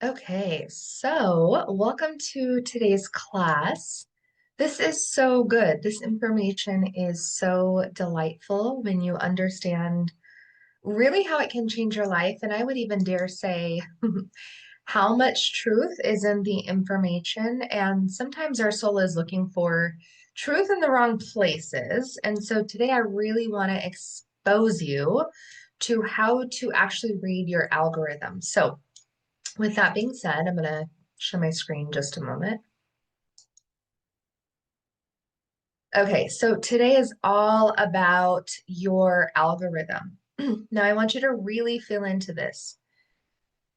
Okay, so welcome to today's class. This is so good. This information is so delightful when you understand really how it can change your life. And I would even dare say how much truth is in the information. And sometimes our soul is looking for truth in the wrong places. And so today I really want to expose you to how to actually read your algorithm. So with that being said, I'm going to share my screen just a moment. Okay, so today is all about your algorithm. Now, I want you to really feel into this.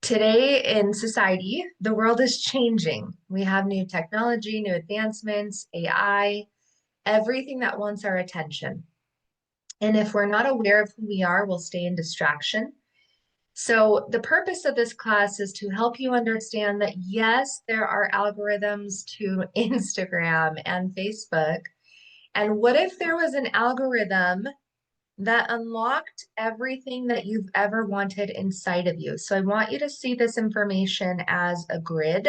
Today in society, the world is changing. We have new technology, new advancements, AI, everything that wants our attention. And if we're not aware of who we are, we'll stay in distraction. So, the purpose of this class is to help you understand that yes, there are algorithms to Instagram and Facebook. And what if there was an algorithm that unlocked everything that you've ever wanted inside of you? So, I want you to see this information as a grid,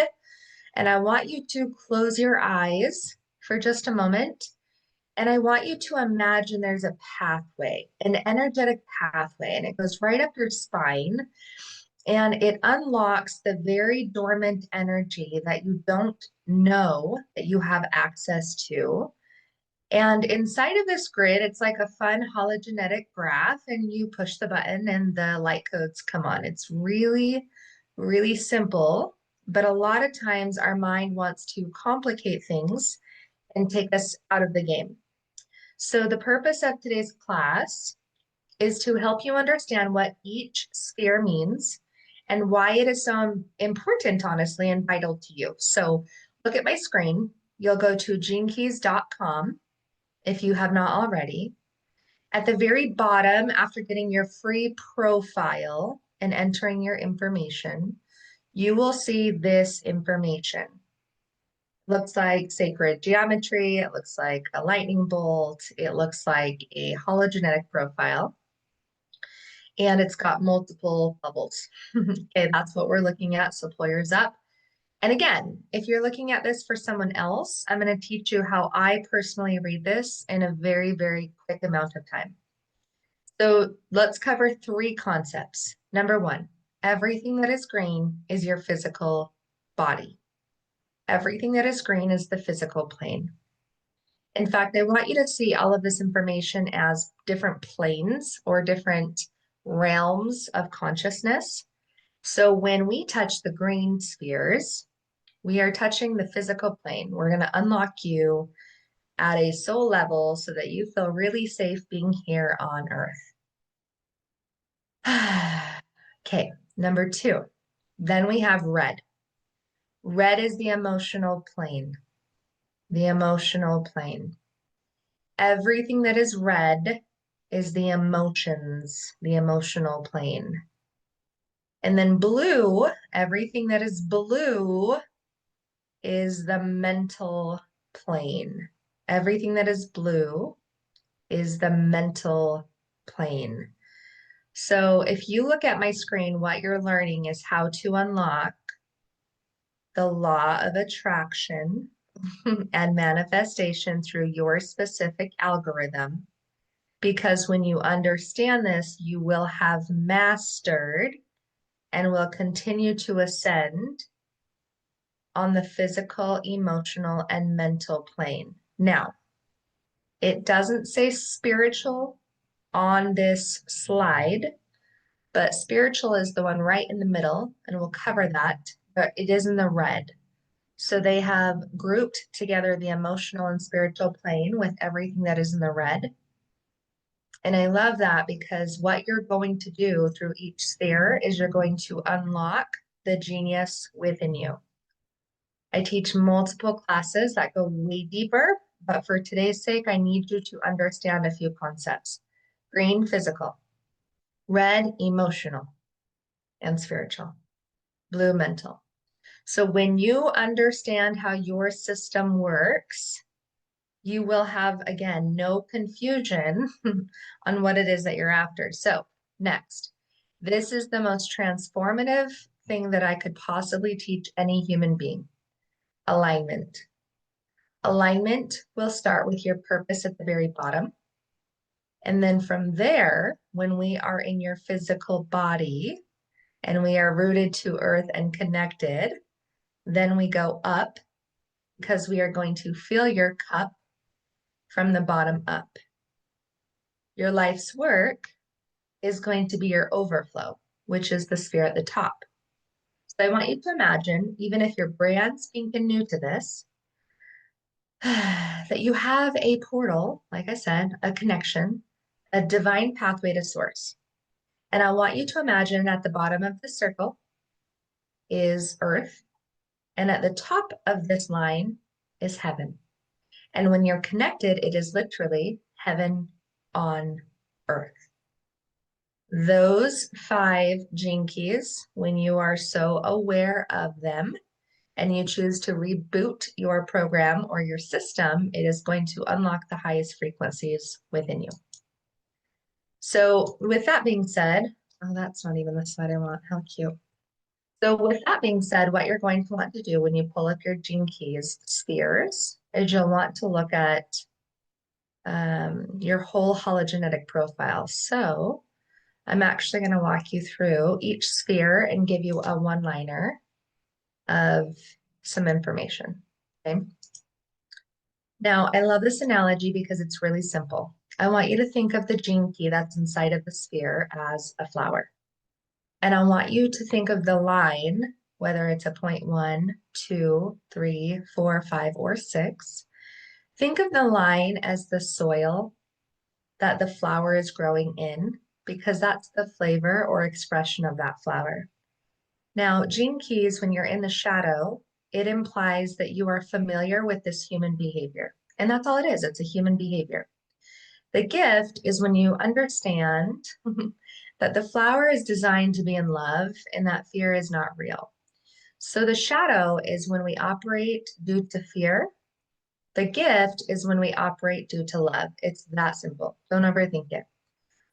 and I want you to close your eyes for just a moment. And I want you to imagine there's a pathway, an energetic pathway, and it goes right up your spine and it unlocks the very dormant energy that you don't know that you have access to. And inside of this grid, it's like a fun hologenetic graph, and you push the button and the light codes come on. It's really, really simple, but a lot of times our mind wants to complicate things and take us out of the game. So, the purpose of today's class is to help you understand what each sphere means and why it is so important, honestly, and vital to you. So look at my screen. You'll go to genekeys.com if you have not already. At the very bottom, after getting your free profile and entering your information, you will see this information. Looks like sacred geometry. It looks like a lightning bolt. It looks like a hologenetic profile, and it's got multiple bubbles. Okay, that's what we're looking at. So pull yours up. And again, if you're looking at this for someone else, I'm going to teach you how I personally read this in a very, very quick amount of time. So let's cover three concepts. Number one, everything that is green is your physical body. Everything that is green is the physical plane. In fact, I want you to see all of this information as different planes or different realms of consciousness. So when we touch the green spheres, we are touching the physical plane. We're going to unlock you at a soul level so that you feel really safe being here on Earth. Okay, number two. Then we have red. Red is the emotional plane. The emotional plane. Everything that is red is the emotions, the emotional plane. And then blue, everything that is blue is the mental plane. Everything that is blue is the mental plane. So if you look at my screen, what you're learning is how to unlock the law of attraction and manifestation through your specific algorithm. Because when you understand this, you will have mastered and will continue to ascend on the physical, emotional, and mental plane. Now, it doesn't say spiritual on this slide, but spiritual is the one right in the middle, and we'll cover that, but it is in the red. So they have grouped together the emotional and spiritual plane with everything that is in the red. And I love that because what you're going to do through each sphere is you're going to unlock the genius within you. I teach multiple classes that go way deeper, but for today's sake, I need you to understand a few concepts. Green, physical. Red, emotional and spiritual. Blue, mental. So when you understand how your system works, you will have, again, no confusion on what it is that you're after. So next, this is the most transformative thing that I could possibly teach any human being, alignment. Alignment will start with your purpose at the very bottom. And then from there, when we are in your physical body and we are rooted to earth and connected, then we go up because we are going to fill your cup from the bottom up. Your life's work is going to be your overflow, which is the sphere at the top. So I want you to imagine, even if you're brand spanking new to this, that you have a portal, like I said, a connection, a divine pathway to source. And I want you to imagine at the bottom of the circle is earth, and at the top of this line is heaven. And when you're connected, it is literally heaven on earth. Those 5 gene keys, when you are so aware of them and you choose to reboot your program or your system, it is going to unlock the highest frequencies within you. So with that being said, oh, that's not even the side I want. How cute. So with that being said, what you're going to want to do when you pull up your gene keys spheres is you'll want to look at your whole hologenetic profile. So I'm actually going to walk you through each sphere and give you a one-liner of some information. Okay. Now, I love this analogy because it's really simple. I want you to think of the gene key that's inside of the sphere as a flower. And I want you to think of the line, whether it's a point 1, 2, 3, 4, 5, or 6. Think of the line as the soil that the flower is growing in, because that's the flavor or expression of that flower. Now, gene keys, when you're in the shadow, it implies that you are familiar with this human behavior. And that's all it is. It's a human behavior. The gift is when you understand that the flower is designed to be in love and that fear is not real. So the shadow is when we operate due to fear. The gift is when we operate due to love. It's that simple. Don't overthink it.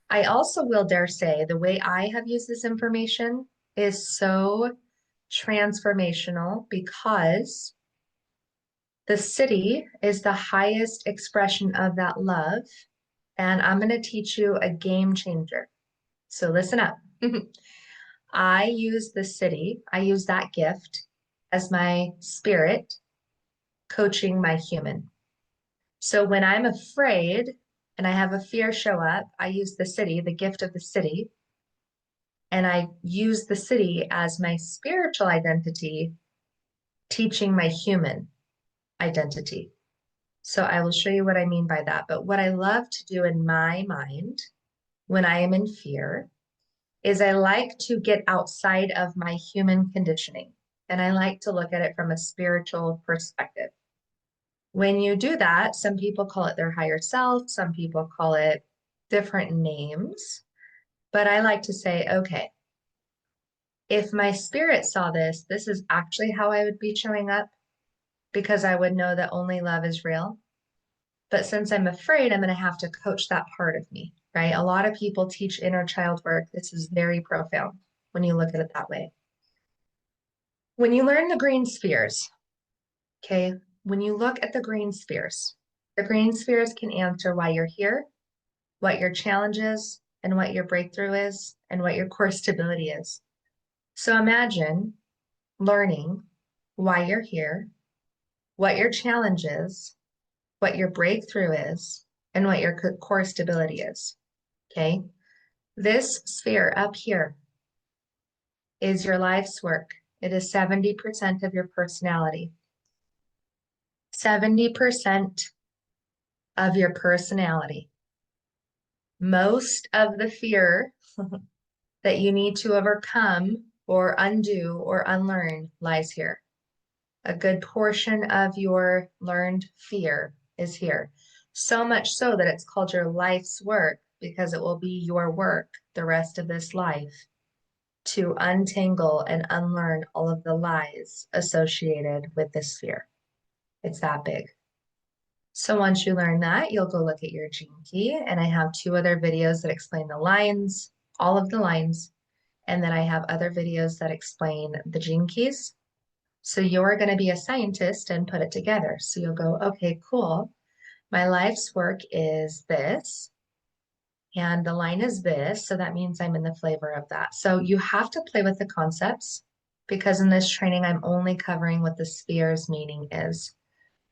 I also will dare say the way I have used this information is so transformational because the city is the highest expression of that love. And I'm going to teach you a game changer. So listen up. I use the city, I use that gift as my spirit coaching my human. So when I'm afraid and I have a fear show up, I use the city, the gift of the city, and I use the city as my spiritual identity, teaching my human identity. So I will show you what I mean by that. But what I love to do in my mind when I am in fear is I like to get outside of my human conditioning, and I like to look at it from a spiritual perspective. When you do that, some people call it their higher self, some people call it different names, but I like to say, okay, if my spirit saw this, this is actually how I would be showing up because I would know that only love is real. But since I'm afraid, I'm going to have to coach that part of me, right? A lot of people teach inner child work. This is very profound when you look at it that way. When you learn the green spheres, okay, when you look at the green spheres can answer why you're here, what your challenge is, and what your breakthrough is, and what your core stability is. So imagine learning why you're here, what your challenge is, what your breakthrough is, and what your core stability is. Okay. This sphere up here is your life's work. It is 70% of your personality. 70% of your personality. Most of the fear that you need to overcome or undo or unlearn lies here. A good portion of your learned fear is here. So much so that it's called your life's work because it will be your work the rest of this life to untangle and unlearn all of the lies associated with this fear. It's that big. So once you learn that, you'll go look at your gene key, and I have 2 other videos that explain the lines, all of the lines, And then I have other videos that explain the gene keys. So you're going to be a scientist and put it together. So you'll go, okay, cool. My life's work is this, and the line is this. So that means I'm in the flavor of that. So you have to play with the concepts because in this training, I'm only covering what the sphere's meaning is.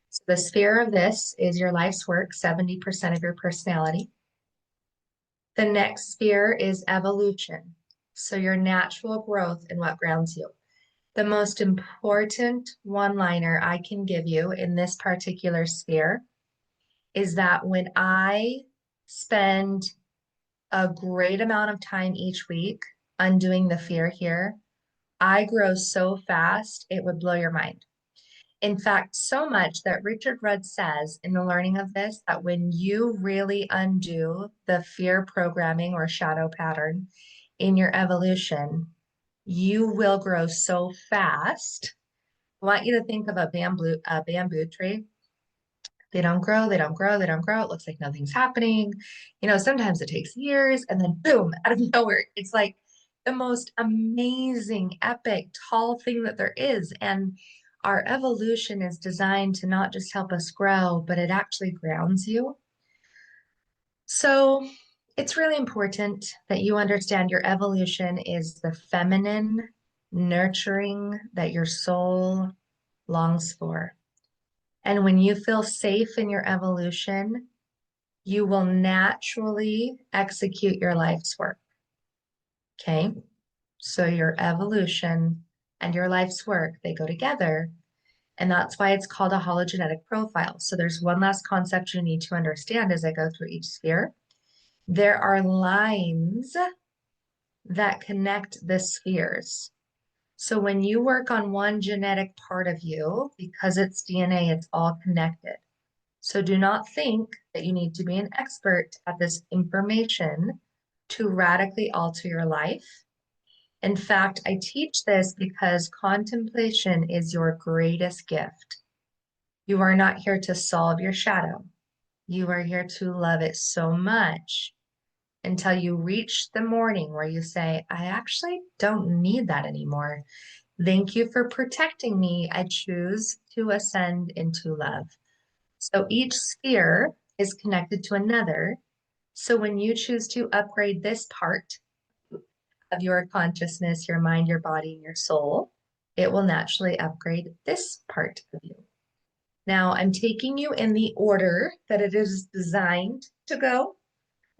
So the sphere of this is your life's work, 70% of your personality. The next sphere is evolution. So your natural growth and what grounds you. The most important one-liner I can give you in this particular sphere is that when I spend a great amount of time each week undoing the fear here, I grow so fast, it would blow your mind. In fact, so much that Richard Rudd says in the learning of this, that when you really undo the fear programming or shadow pattern in your evolution, you will grow so fast. I want you to think of a bamboo tree. They don't grow, they don't grow, they don't grow. It looks like nothing's happening. Sometimes it takes years and then boom, out of nowhere, it's like the most amazing, epic, tall thing that there is. And our evolution is designed to not just help us grow, but it actually grounds you. So it's really important that you understand your evolution is the feminine nurturing that your soul longs for. And when you feel safe in your evolution, you will naturally execute your life's work. Okay? So your evolution and your life's work, they go together. And that's why it's called a hologenetic profile. So there's one last concept you need to understand as I go through each sphere. There are lines that connect the spheres. So when you work on one genetic part of you, because it's DNA, it's all connected. So do not think that you need to be an expert at this information to radically alter your life. In fact, I teach this because contemplation is your greatest gift. You are not here to solve your shadow. You are here to love it so much until you reach the morning where you say, I actually don't need that anymore. Thank you for protecting me. I choose to ascend into love. So each sphere is connected to another. So when you choose to upgrade this part of your consciousness, your mind, your body, and your soul, it will naturally upgrade this part of you. Now, I'm taking you in the order that it is designed to go.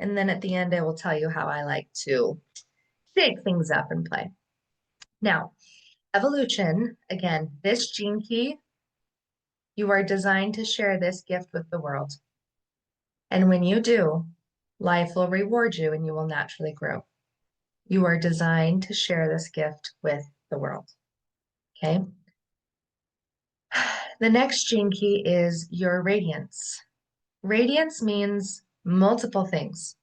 And then at the end, I will tell you how I like to shake things up and play. Now, evolution, again, this gene key, you are designed to share this gift with the world. And when you do, life will reward you and you will naturally grow. You are designed to share this gift with the world. Okay. The next gene key is your radiance. Radiance means multiple things.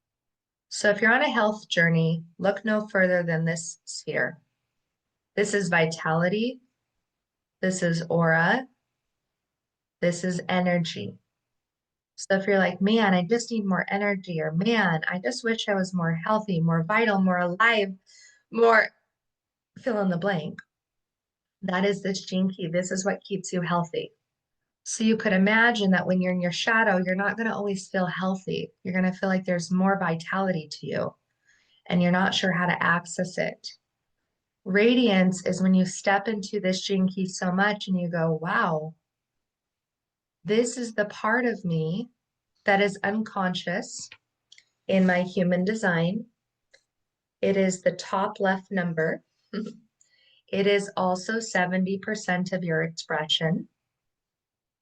So if you're on a health journey, look no further than this sphere. This is vitality. This is aura. This is energy. So if you're like, man, I just need more energy, or man, I just wish I was more healthy, more vital, more alive, more fill in the blank, that is this gene key. This is what keeps you healthy. So you could imagine that when you're in your shadow, you're not going to always feel healthy. You're going to feel like there's more vitality to you and you're not sure how to access it. Radiance is when you step into this gene key so much and you go, wow, this is the part of me that is unconscious in my human design. It is the top left number. It is also 70% of your expression.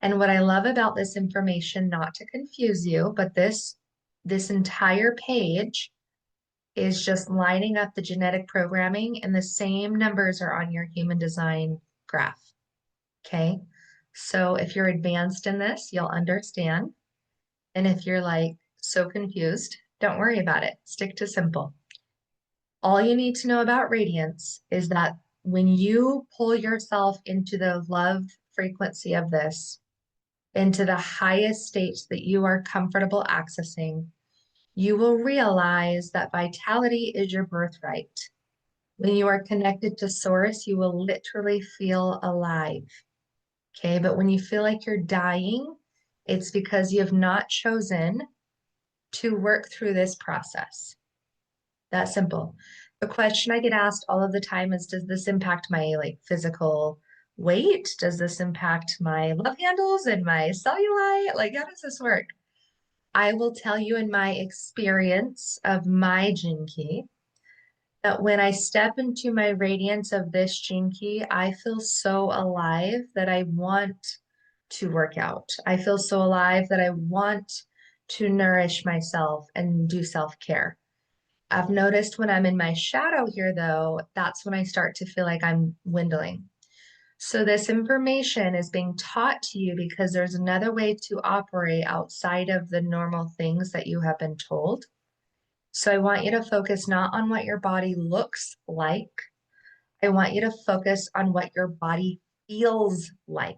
And what I love about this information, not to confuse you, but this entire page is just lining up the genetic programming and the same numbers are on your human design graph. Okay. So if you're advanced in this, you'll understand. And if you're like so confused, don't worry about it. Stick to simple. All you need to know about radiance is that when you pull yourself into the love frequency of this, into the highest states that you are comfortable accessing, you will realize that vitality is your birthright. When you are connected to source, you will literally feel alive. Okay. But when you feel like you're dying, it's because you have not chosen to work through this process. That simple. The question I get asked all of the time is, does this impact my like physical weight? Does this impact my love handles and my cellulite? Like, how does this work? I will tell you in my experience of my gene key that when I step into my radiance of this gene key, I feel so alive that I want to work out. I feel so alive that I want to nourish myself and do self-care. I've noticed when I'm in my shadow here, though, that's when I start to feel like I'm dwindling. So, this information is being taught to you because there's another way to operate outside of the normal things that you have been told. So, I want you to focus not on what your body looks like, I want you to focus on what your body feels like.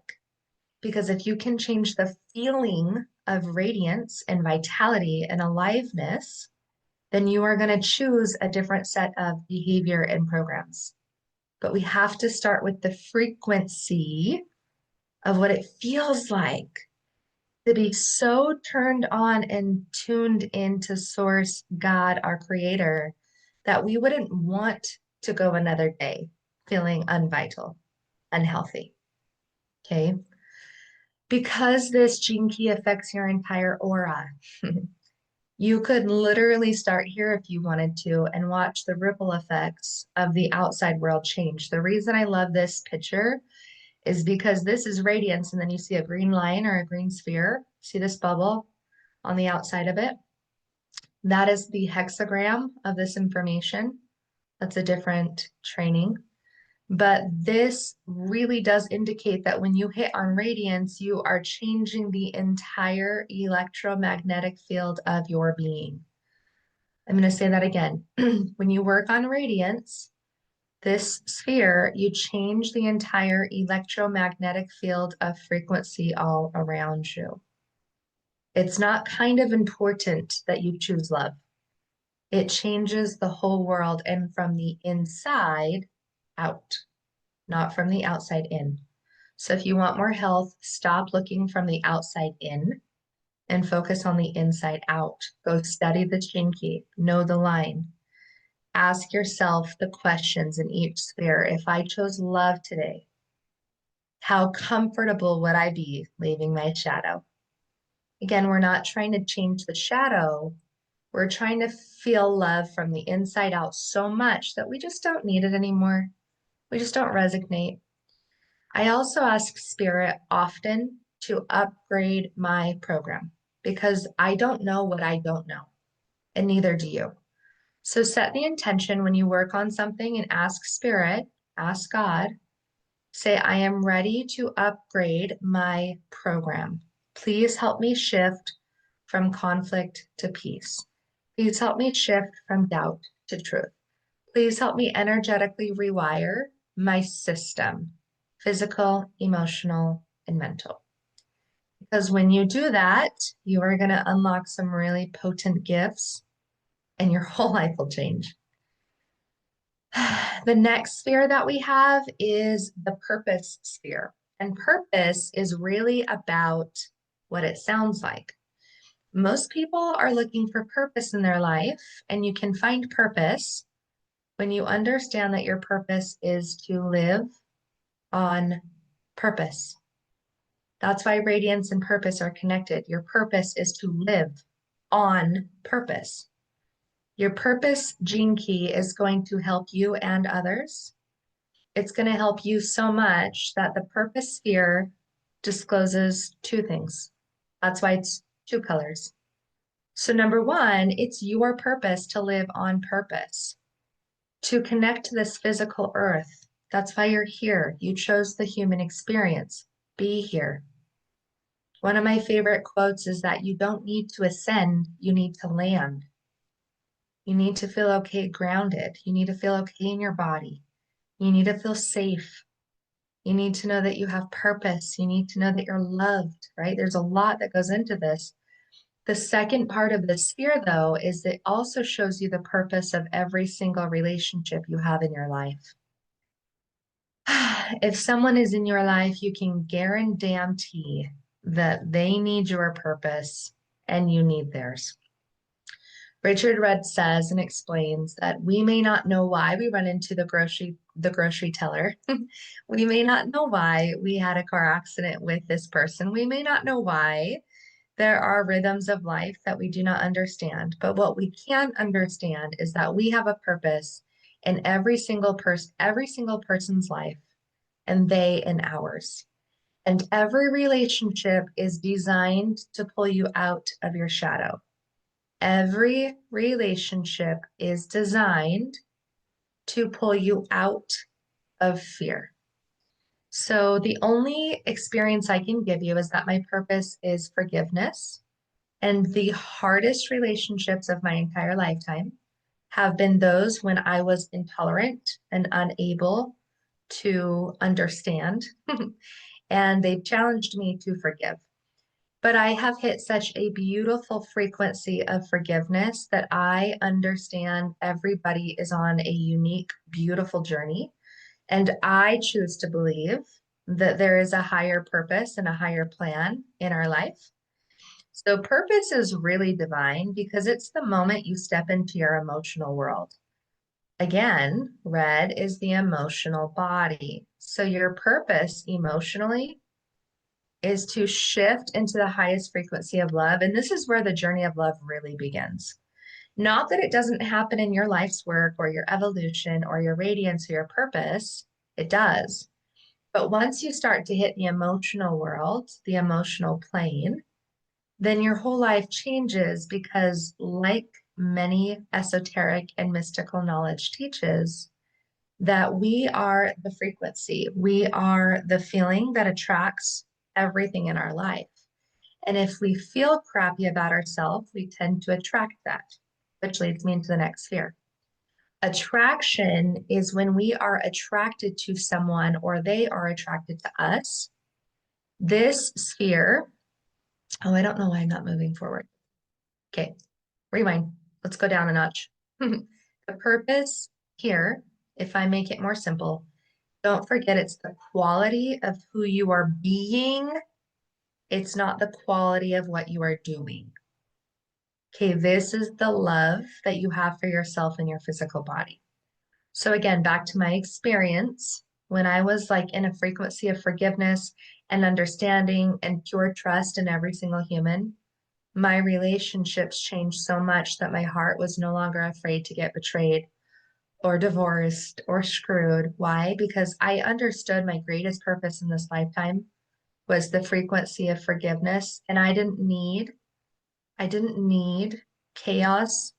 Because if you can change the feeling of radiance and vitality and aliveness, then you are going to choose a different set of behavior and programs. But we have to start with the frequency of what it feels like to be so turned on and tuned into Source, God, our Creator, that we wouldn't want to go another day feeling unvital, unhealthy. Okay. Because this gene key affects your entire aura. You could literally start here if you wanted to and watch the ripple effects of the outside world change. The reason I love this picture is because this is radiance, and then you see a green line or a green sphere. See this bubble on the outside of it? That is the hexagram of this information. That's a different training. But this really does indicate that when you hit on radiance, you are changing the entire electromagnetic field of your being. I'm going to say that again. When you work on radiance, this sphere, you change the entire electromagnetic field of frequency all around you. It's not kind of important that you choose love. It changes the whole world and from the inside out, not from the outside in. So if you want more health, stop looking from the outside in and focus on the inside out. Go study the gene key, know the line. Ask yourself the questions in each sphere. If I chose love today, how comfortable would I be leaving my shadow? Again, we're not trying to change the shadow. We're trying to feel love from the inside out so much that we just don't need it anymore. We just don't resonate. I also ask Spirit often to upgrade my program because I don't know what I don't know, and neither do you. So set the intention when you work on something and ask Spirit, ask God, say, I am ready to upgrade my program. Please help me shift from conflict to peace. Please help me shift from doubt to truth. Please help me energetically rewire my system, physical, emotional, and mental. Because when you do that, you are going to unlock some really potent gifts and your whole life will change. The next sphere that we have is the purpose sphere. And purpose is really about what it sounds like. Most people are looking for purpose in their life, and you can find purpose when you understand that your purpose is to live on purpose. That's why radiance and purpose are connected. Your purpose is to live on purpose. Your purpose gene key is going to help you and others. It's going to help you so much that the purpose sphere discloses two things. That's why it's two colors. So number one, it's your purpose to live on purpose, to connect to this physical earth. That's why you're here. You chose the human experience. Be here. One of my favorite quotes is that you don't need to ascend, you need to land. You need to feel okay grounded. You need to feel okay in your body. You need to feel safe. You need to know that you have purpose. You need to know that you're loved, right? There's a lot that goes into this. The second part of the sphere, though, is it also shows you the purpose of every single relationship you have in your life. If someone is in your life, you can guarantee that they need your purpose and you need theirs. Richard Rudd says and explains that we may not know why we run into the grocery teller. We may not know why we had a car accident with this person. We may not know why there are rhythms of life that we do not understand. But what we can understand is that we have a purpose in every single person's life, and they in ours. And every relationship is designed to pull you out of your shadow. Every relationship is designed to pull you out of fear. So the only experience I can give you is that my purpose is forgiveness. And the hardest relationships of my entire lifetime have been those when I was intolerant and unable to understand. And they've challenged me to forgive. But I have hit such a beautiful frequency of forgiveness that I understand everybody is on a unique, beautiful journey. And I choose to believe that there is a higher purpose and a higher plan in our life. So, purpose is really divine because it's the moment you step into your emotional world. Again, red is the emotional body. So, your purpose emotionally is to shift into the highest frequency of love. And this is where the journey of love really begins. Not that it doesn't happen in your life's work or your evolution or your radiance or your purpose, it does. But once you start to hit the emotional world, the emotional plane, then your whole life changes because, like many esoteric and mystical knowledge teaches, that we are the frequency, we are the feeling that attracts everything in our life. And if we feel crappy about ourselves, we tend to attract that, which leads me into the next sphere. Attraction is when we are attracted to someone or they are attracted to us. This sphere, oh, I don't know why I'm not moving forward. Okay, rewind. Let's go down a notch. The purpose here, if I make it more simple, don't forget it's the quality of who you are being. It's not the quality of what you are doing. Okay, this is the love that you have for yourself and your physical body. So again, back to my experience, when I was like in a frequency of forgiveness and understanding and pure trust in every single human, my relationships changed so much that my heart was no longer afraid to get betrayed or divorced or screwed. Why? Because I understood my greatest purpose in this lifetime was the frequency of forgiveness, and I didn't need chaos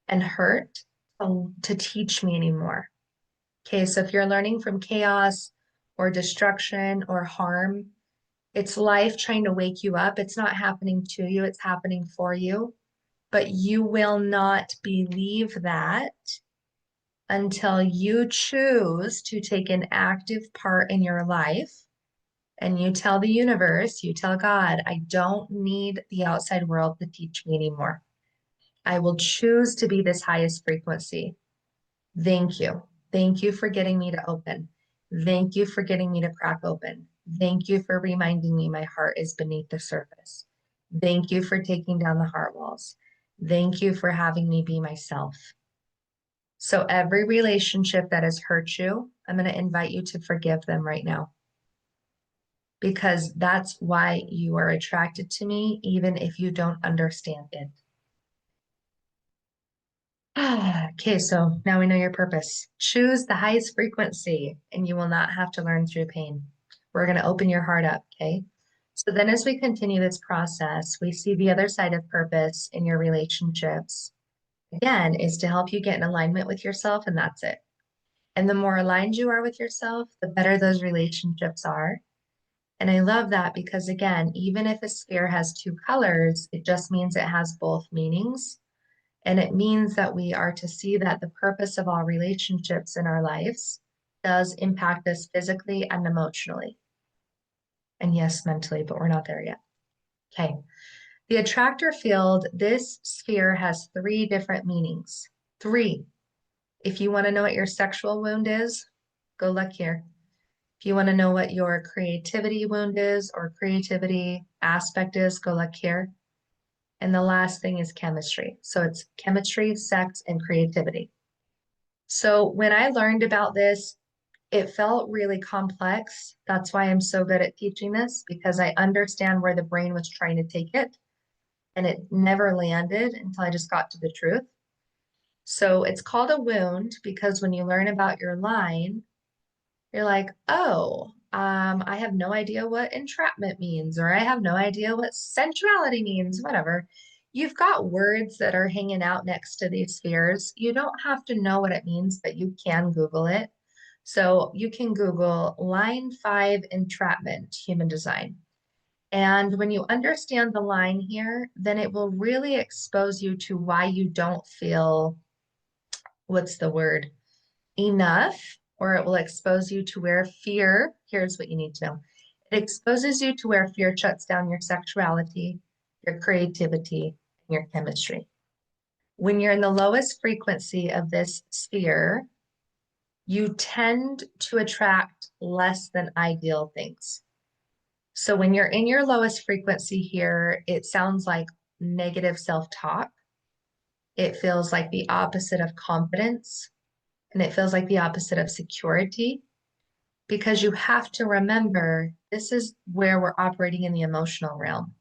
and hurt to teach me anymore. Okay, so if you're learning from chaos or destruction or harm, it's life trying to wake you up. It's not happening to you, it's happening for you. But you will not believe that until you choose to take an active part in your life and you tell the universe, you tell God, I don't need the outside world to teach me anymore. I will choose to be this highest frequency. Thank you. Thank you for getting me to open. Thank you for getting me to crack open. Thank you for reminding me my heart is beneath the surface. Thank you for taking down the heart walls. Thank you for having me be myself. So every relationship that has hurt you, I'm going to invite you to forgive them right now because that's why you are attracted to me, even if you don't understand it. Okay, so now we know your purpose. Choose the highest frequency, and you will not have to learn through pain. We're going to open your heart up, okay? So then, as we continue this process, we see the other side of purpose in your relationships. Again, is to help you get in alignment with yourself, and that's it. And the more aligned you are with yourself, the better those relationships are. And I love that because, again, even if a sphere has two colors, it just means it has both meanings. And it means that we are to see that the purpose of all relationships in our lives does impact us physically and emotionally. And yes, mentally, but we're not there yet. Okay. The attractor field, this sphere has three different meanings. Three. If you want to know what your sexual wound is, go look here. If you want to know what your creativity wound is or creativity aspect is, go look here. And the last thing is chemistry. So it's chemistry, sex, and creativity. So when I learned about this, it felt really complex. That's why I'm so good at teaching this, because I understand where the brain was trying to take it, and it never landed until I just got to the truth. So it's called a wound because when you learn about your line, you're like, oh, I have no idea what entrapment means, or I have no idea what sensuality means, whatever. You've got words that are hanging out next to these spheres. You don't have to know what it means, but you can Google it. So you can Google line 5 entrapment human design. And when you understand the line here, then it will really expose you to why you don't feel, what's the word, enough, or it will expose you to where fear, here's what you need to know. It exposes you to where fear shuts down your sexuality, your creativity, and your chemistry. When you're in the lowest frequency of this sphere, you tend to attract less than ideal things. So when you're in your lowest frequency here, it sounds like negative self-talk. It feels like the opposite of confidence, and it feels like the opposite of security, because you have to remember this is where we're operating in the emotional realm.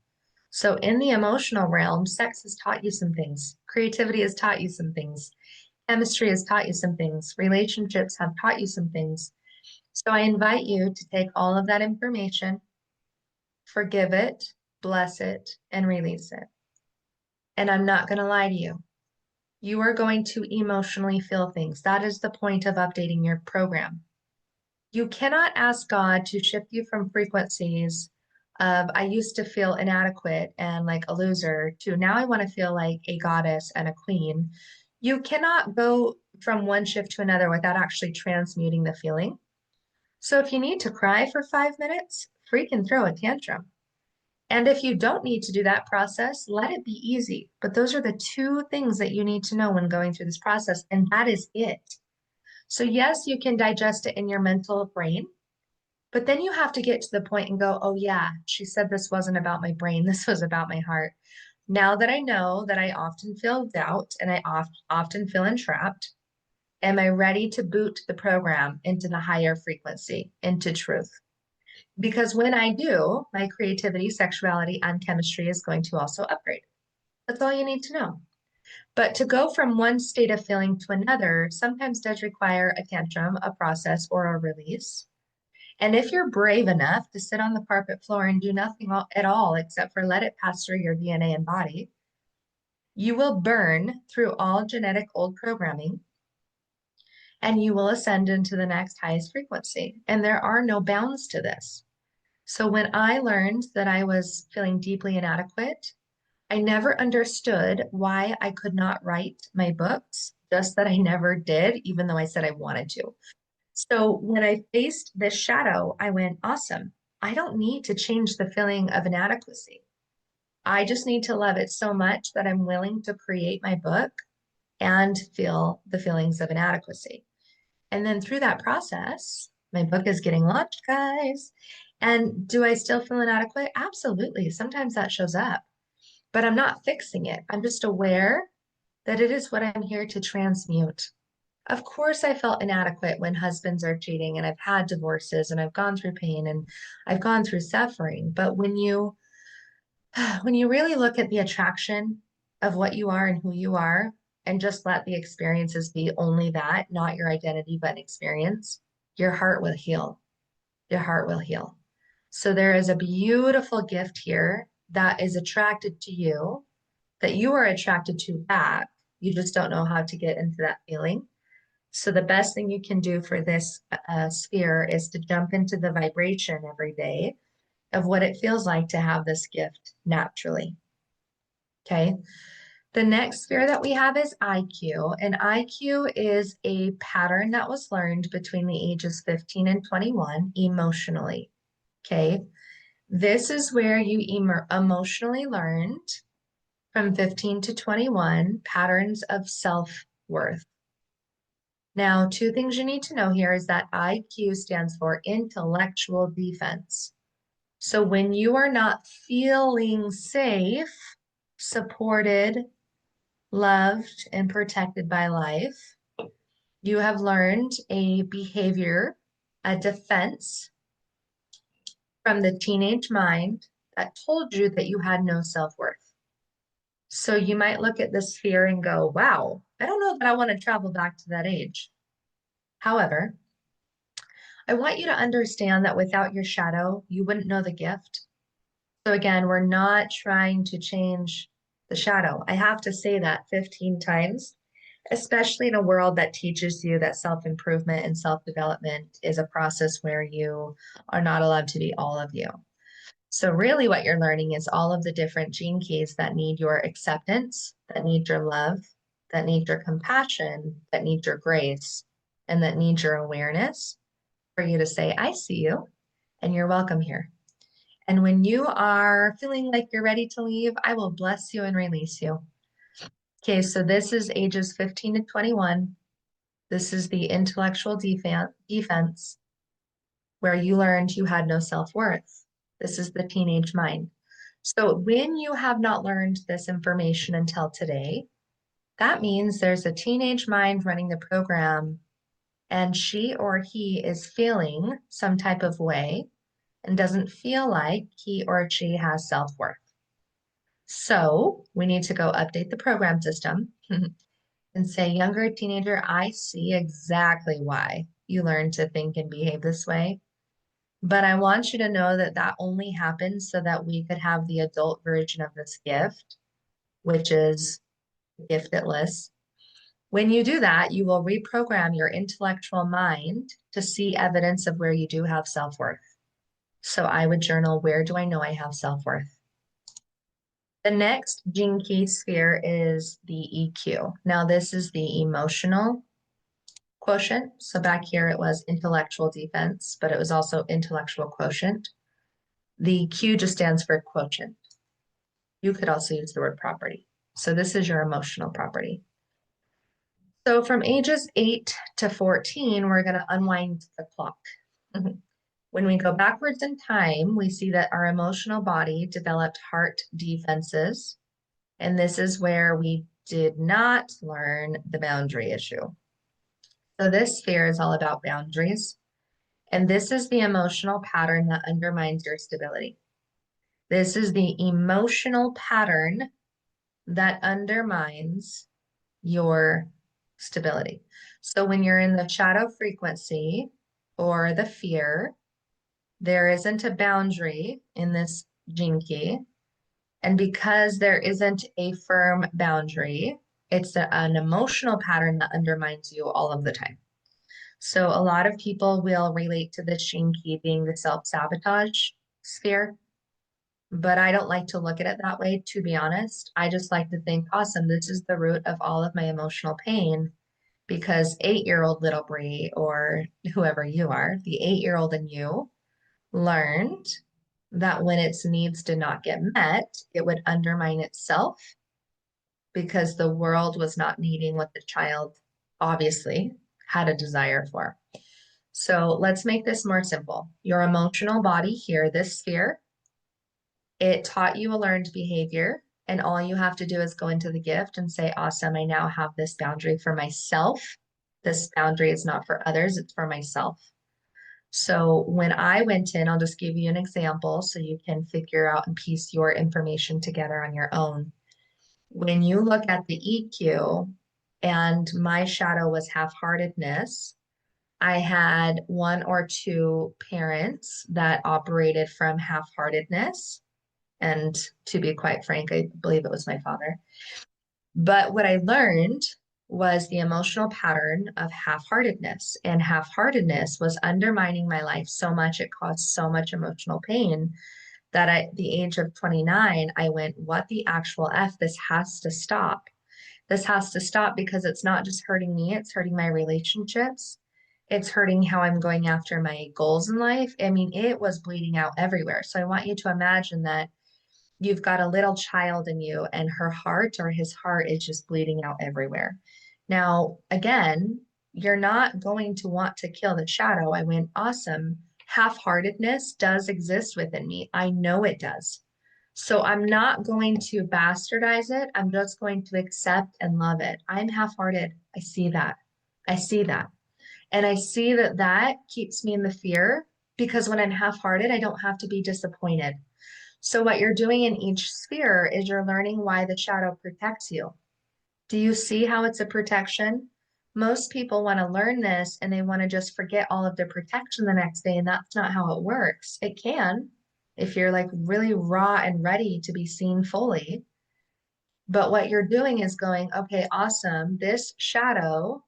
So in the emotional realm, sex has taught you some things, creativity has taught you some things, chemistry has taught you some things, relationships have taught you some things. So I invite you to take all of that information, forgive it, bless it, and release it. And I'm not going to lie to you. You are going to emotionally feel things. That is the point of updating your program. You cannot ask God to shift you from frequencies of I used to feel inadequate and like a loser to now I want to feel like a goddess and a queen. You cannot go from one shift to another without actually transmuting the feeling. So if you need to cry for 5 minutes, freaking throw a tantrum. And if you don't need to do that process, let it be easy. But those are the two things that you need to know when going through this process, and that is it. So yes, you can digest it in your mental brain, but then you have to get to the point and go, oh yeah, she said this wasn't about my brain. This was about my heart. Now that I know that I often feel doubt and I often feel entrapped, am I ready to boot the program into the higher frequency, into truth? Because when I do, my creativity, sexuality, and chemistry is going to also upgrade. That's all you need to know. But to go from one state of feeling to another sometimes does require a tantrum, a process, or a release. And if you're brave enough to sit on the carpet floor and do nothing at all except for let it pass through your DNA and body, you will burn through all genetic old programming and you will ascend into the next highest frequency. And there are no bounds to this. So when I learned that I was feeling deeply inadequate, I never understood why I could not write my books, just that I never did, even though I said I wanted to. So when I faced this shadow, I went, awesome. I don't need to change the feeling of inadequacy. I just need to love it so much that I'm willing to create my book and feel the feelings of inadequacy. And then through that process, my book is getting launched, guys. And do I still feel inadequate? Absolutely. Sometimes that shows up, but I'm not fixing it. I'm just aware that it is what I'm here to transmute. Of course, I felt inadequate when husbands are cheating, and I've had divorces, and I've gone through pain, and I've gone through suffering. But when you when you really look at the attraction of what you are and who you are, and just let the experiences be only that, not your identity, but an experience, your heart will heal. Your heart will heal. So there is a beautiful gift here that is attracted to you, that you are attracted to back. You just don't know how to get into that feeling. So the best thing you can do for this sphere is to jump into the vibration every day of what it feels like to have this gift naturally. Okay. The next sphere that we have is IQ, and IQ is a pattern that was learned between the ages 15 and 21 emotionally. Okay. This is where you emotionally learned from 15 to 21 patterns of self-worth. Now, two things you need to know here is that IQ stands for intellectual defense. So when you are not feeling safe, supported, loved, and protected by life, you have learned a behavior, a defense from the teenage mind that told you that you had no self-worth. So you might look at this fear and go, wow, I don't know that I want to travel back to that age. However, I want you to understand that without your shadow, you wouldn't know the gift. So again, we're not trying to change the shadow. I have to say that 15 times, especially in a world that teaches you that self-improvement and self-development is a process where you are not allowed to be all of you. So really what you're learning is all of the different gene keys that need your acceptance, that need your love, that need your compassion, that need your grace, and that need your awareness for you to say, I see you and you're welcome here. And when you are feeling like you're ready to leave, I will bless you and release you. Okay, so this is ages 15 to 21. This is the intellectual defense where you learned you had no self-worth. This is the teenage mind. So when you have not learned this information until today, that means there's a teenage mind running the program and she or he is feeling some type of way and doesn't feel like he or she has self-worth. So we need to go update the program system and say, younger teenager, I see exactly why you learned to think and behave this way. But I want you to know that that only happens so that we could have the adult version of this gift, which is giftless. When you do that, you will reprogram your intellectual mind to see evidence of where you do have self-worth. So I would journal, where do I know I have self-worth? The next gene key sphere is the EQ. Now, this is the emotional quotient. So back here it was intellectual defense, but it was also intellectual quotient. The Q just stands for quotient. You could also use the word property. So this is your emotional property. So from ages 8 to 14, we're going to unwind the clock. When we go backwards in time, we see that our emotional body developed heart defenses. And this is where we did not learn the boundary issue. So this sphere is all about boundaries. And this is the emotional pattern that undermines your stability. This is the emotional pattern that undermines your stability. So when you're in the shadow frequency or the fear, there isn't a boundary in this gene key. And because there isn't a firm boundary, it's an emotional pattern that undermines you all of the time. So a lot of people will relate to this gene key being the self-sabotage sphere, but I don't like to look at it that way, to be honest. I just like to think, awesome, this is the root of all of my emotional pain because 8-year-old little Brie or whoever you are, the 8-year-old in you learned that when its needs did not get met, it would undermine itself because the world was not needing what the child obviously had a desire for. So let's make this more simple. Your emotional body here, this sphere, it taught you a learned behavior, and all you have to do is go into the gift and say, awesome, I now have this boundary for myself. This boundary is not for others, it's for myself. So when I went in, I'll just give you an example so you can figure out and piece your information together on your own. When you look at the EQ and my shadow was half-heartedness, I had one or two parents that operated from half-heartedness. And to be quite frank, I believe it was my father. But what I learned was the emotional pattern of half-heartedness. And half-heartedness was undermining my life so much, it caused so much emotional pain that at the age of 29, I went, what the actual F? This has to stop. This has to stop because it's not just hurting me, it's hurting my relationships. It's hurting how I'm going after my goals in life. I mean, it was bleeding out everywhere. So I want you to imagine that you've got a little child in you and her heart or his heart is just bleeding out everywhere. Now, again, you're not going to want to kill the shadow. I went, awesome. Half-heartedness does exist within me. I know it does. So I'm not going to bastardize it. I'm just going to accept and love it. I'm half-hearted. I see that. I see that. And I see that that keeps me in the fear because when I'm half-hearted, I don't have to be disappointed. So what you're doing in each sphere is you're learning why the shadow protects you. Do you see how it's a protection? Most people want to learn this and they want to just forget all of the protection the next day, and that's not how it works. It can if you're like really raw and ready to be seen fully. But what you're doing is going, okay, awesome. This shadow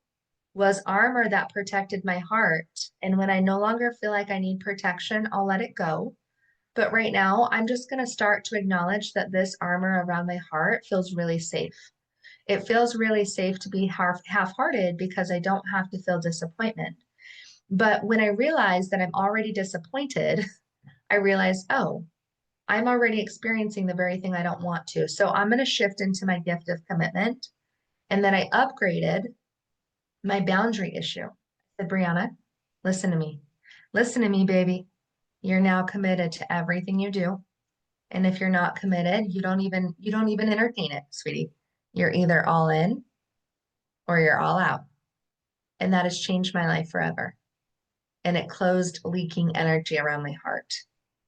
was armor that protected my heart. And when I no longer feel like I need protection, I'll let it go. But right now, I'm just going to start to acknowledge that this armor around my heart feels really safe. It feels really safe to be half-hearted because I don't have to feel disappointment. But when I realize that I'm already disappointed, I realize, oh, I'm already experiencing the very thing I don't want to. So I'm going to shift into my gift of commitment. And then I upgraded my boundary issue. I said, Brianna, listen to me. Listen to me, baby. You're now committed to everything you do. And if you're not committed, you don't even entertain it, sweetie. You're either all in or you're all out. And that has changed my life forever. And it closed leaking energy around my heart.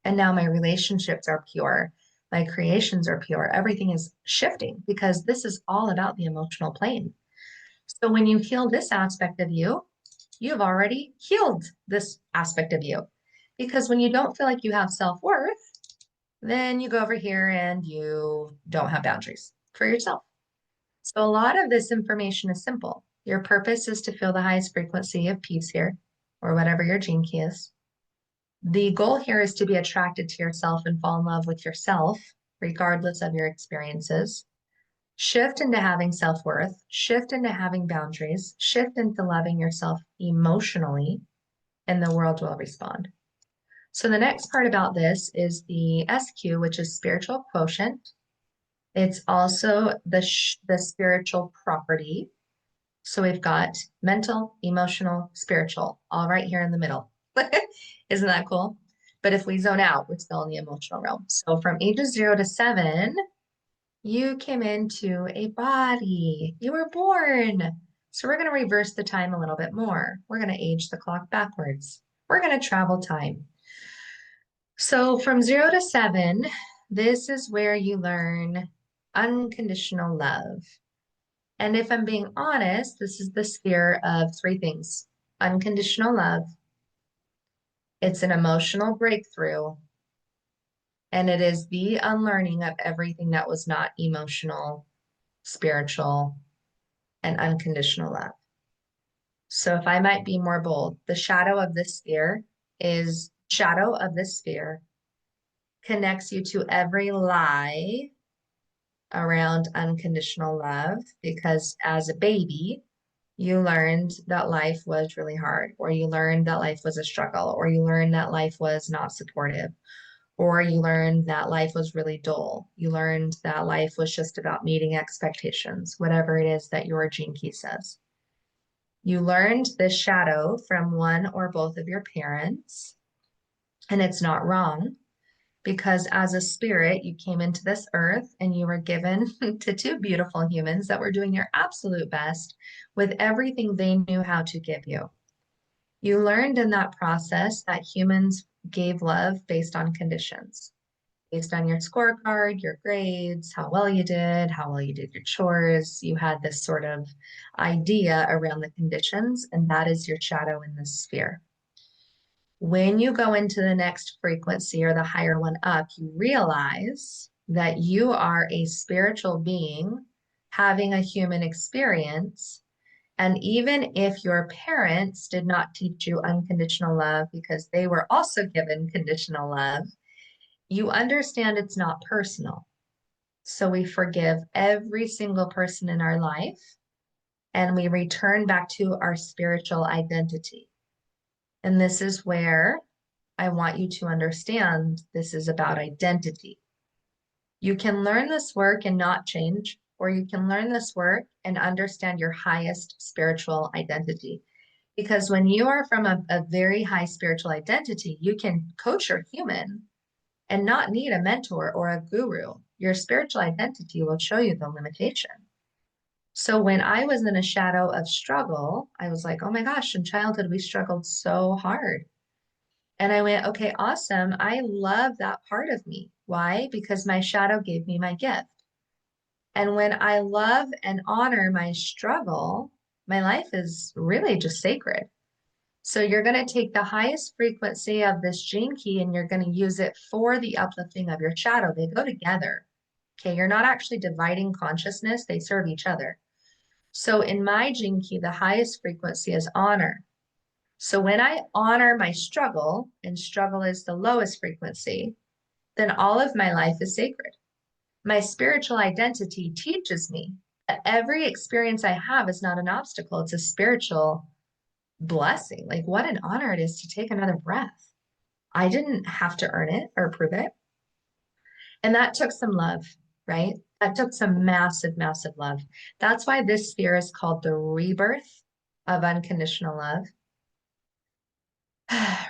And now my relationships are pure. My creations are pure. Everything is shifting because this is all about the emotional plane. So when you heal this aspect of you, you've already healed this aspect of you. Because when you don't feel like you have self-worth, then you go over here and you don't have boundaries for yourself. So a lot of this information is simple. Your purpose is to feel the highest frequency of peace here, or whatever your gene key is. The goal here is to be attracted to yourself and fall in love with yourself, regardless of your experiences. Shift into having self-worth, shift into having boundaries, shift into loving yourself emotionally, and the world will respond. So the next part about this is the SQ, which is spiritual quotient. It's also the spiritual property. So we've got mental, emotional, spiritual, all right here in the middle. Isn't that cool? But if we zone out, we're still in the emotional realm. So from ages 0 to 7, you came into a body. You were born. So we're going to reverse the time a little bit more. We're going to age the clock backwards. We're going to travel time. So from 0 to 7, this is where you learn unconditional love. And if I'm being honest, this is the sphere of three things. Unconditional love, it's an emotional breakthrough, and it is the unlearning of everything that was not emotional, spiritual, and unconditional love. So if I might be more bold, the shadow of this sphere connects you to every lie around unconditional love because as a baby, you learned that life was really hard, or you learned that life was a struggle, or you learned that life was not supportive, or you learned that life was really dull. You learned that life was just about meeting expectations, whatever it is that your gene key says. You learned this shadow from one or both of your parents, and it's not wrong because as a spirit, you came into this earth and you were given to two beautiful humans that were doing their absolute best with everything they knew how to give you. You learned in that process that humans gave love based on conditions, based on your scorecard, your grades, how well you did your chores. You had this sort of idea around the conditions, and that is your shadow in this sphere. When you go into the next frequency or the higher one up, you realize that you are a spiritual being having a human experience. And even if your parents did not teach you unconditional love because they were also given conditional love, you understand it's not personal. So we forgive every single person in our life and we return back to our spiritual identity. And this is where I want you to understand this is about identity. You can learn this work and not change, or you can learn this work and understand your highest spiritual identity. Because when you are from a very high spiritual identity, you can coach your human and not need a mentor or a guru. Your spiritual identity will show you the limitation. So when I was in a shadow of struggle, I was like, oh my gosh, in childhood, we struggled so hard. And I went, okay, awesome. I love that part of me. Why? Because my shadow gave me my gift. And when I love and honor my struggle, my life is really just sacred. So you're going to take the highest frequency of this gene key and you're going to use it for the uplifting of your shadow. They go together. Okay, you're not actually dividing consciousness, they serve each other. So in my gene key, the highest frequency is honor. So when I honor my struggle, and struggle is the lowest frequency, then all of my life is sacred. My spiritual identity teaches me that every experience I have is not an obstacle, it's a spiritual blessing. Like, what an honor it is to take another breath. I didn't have to earn it or prove it. And that took some love, right? That took some massive, massive love. That's why this sphere is called the rebirth of unconditional love.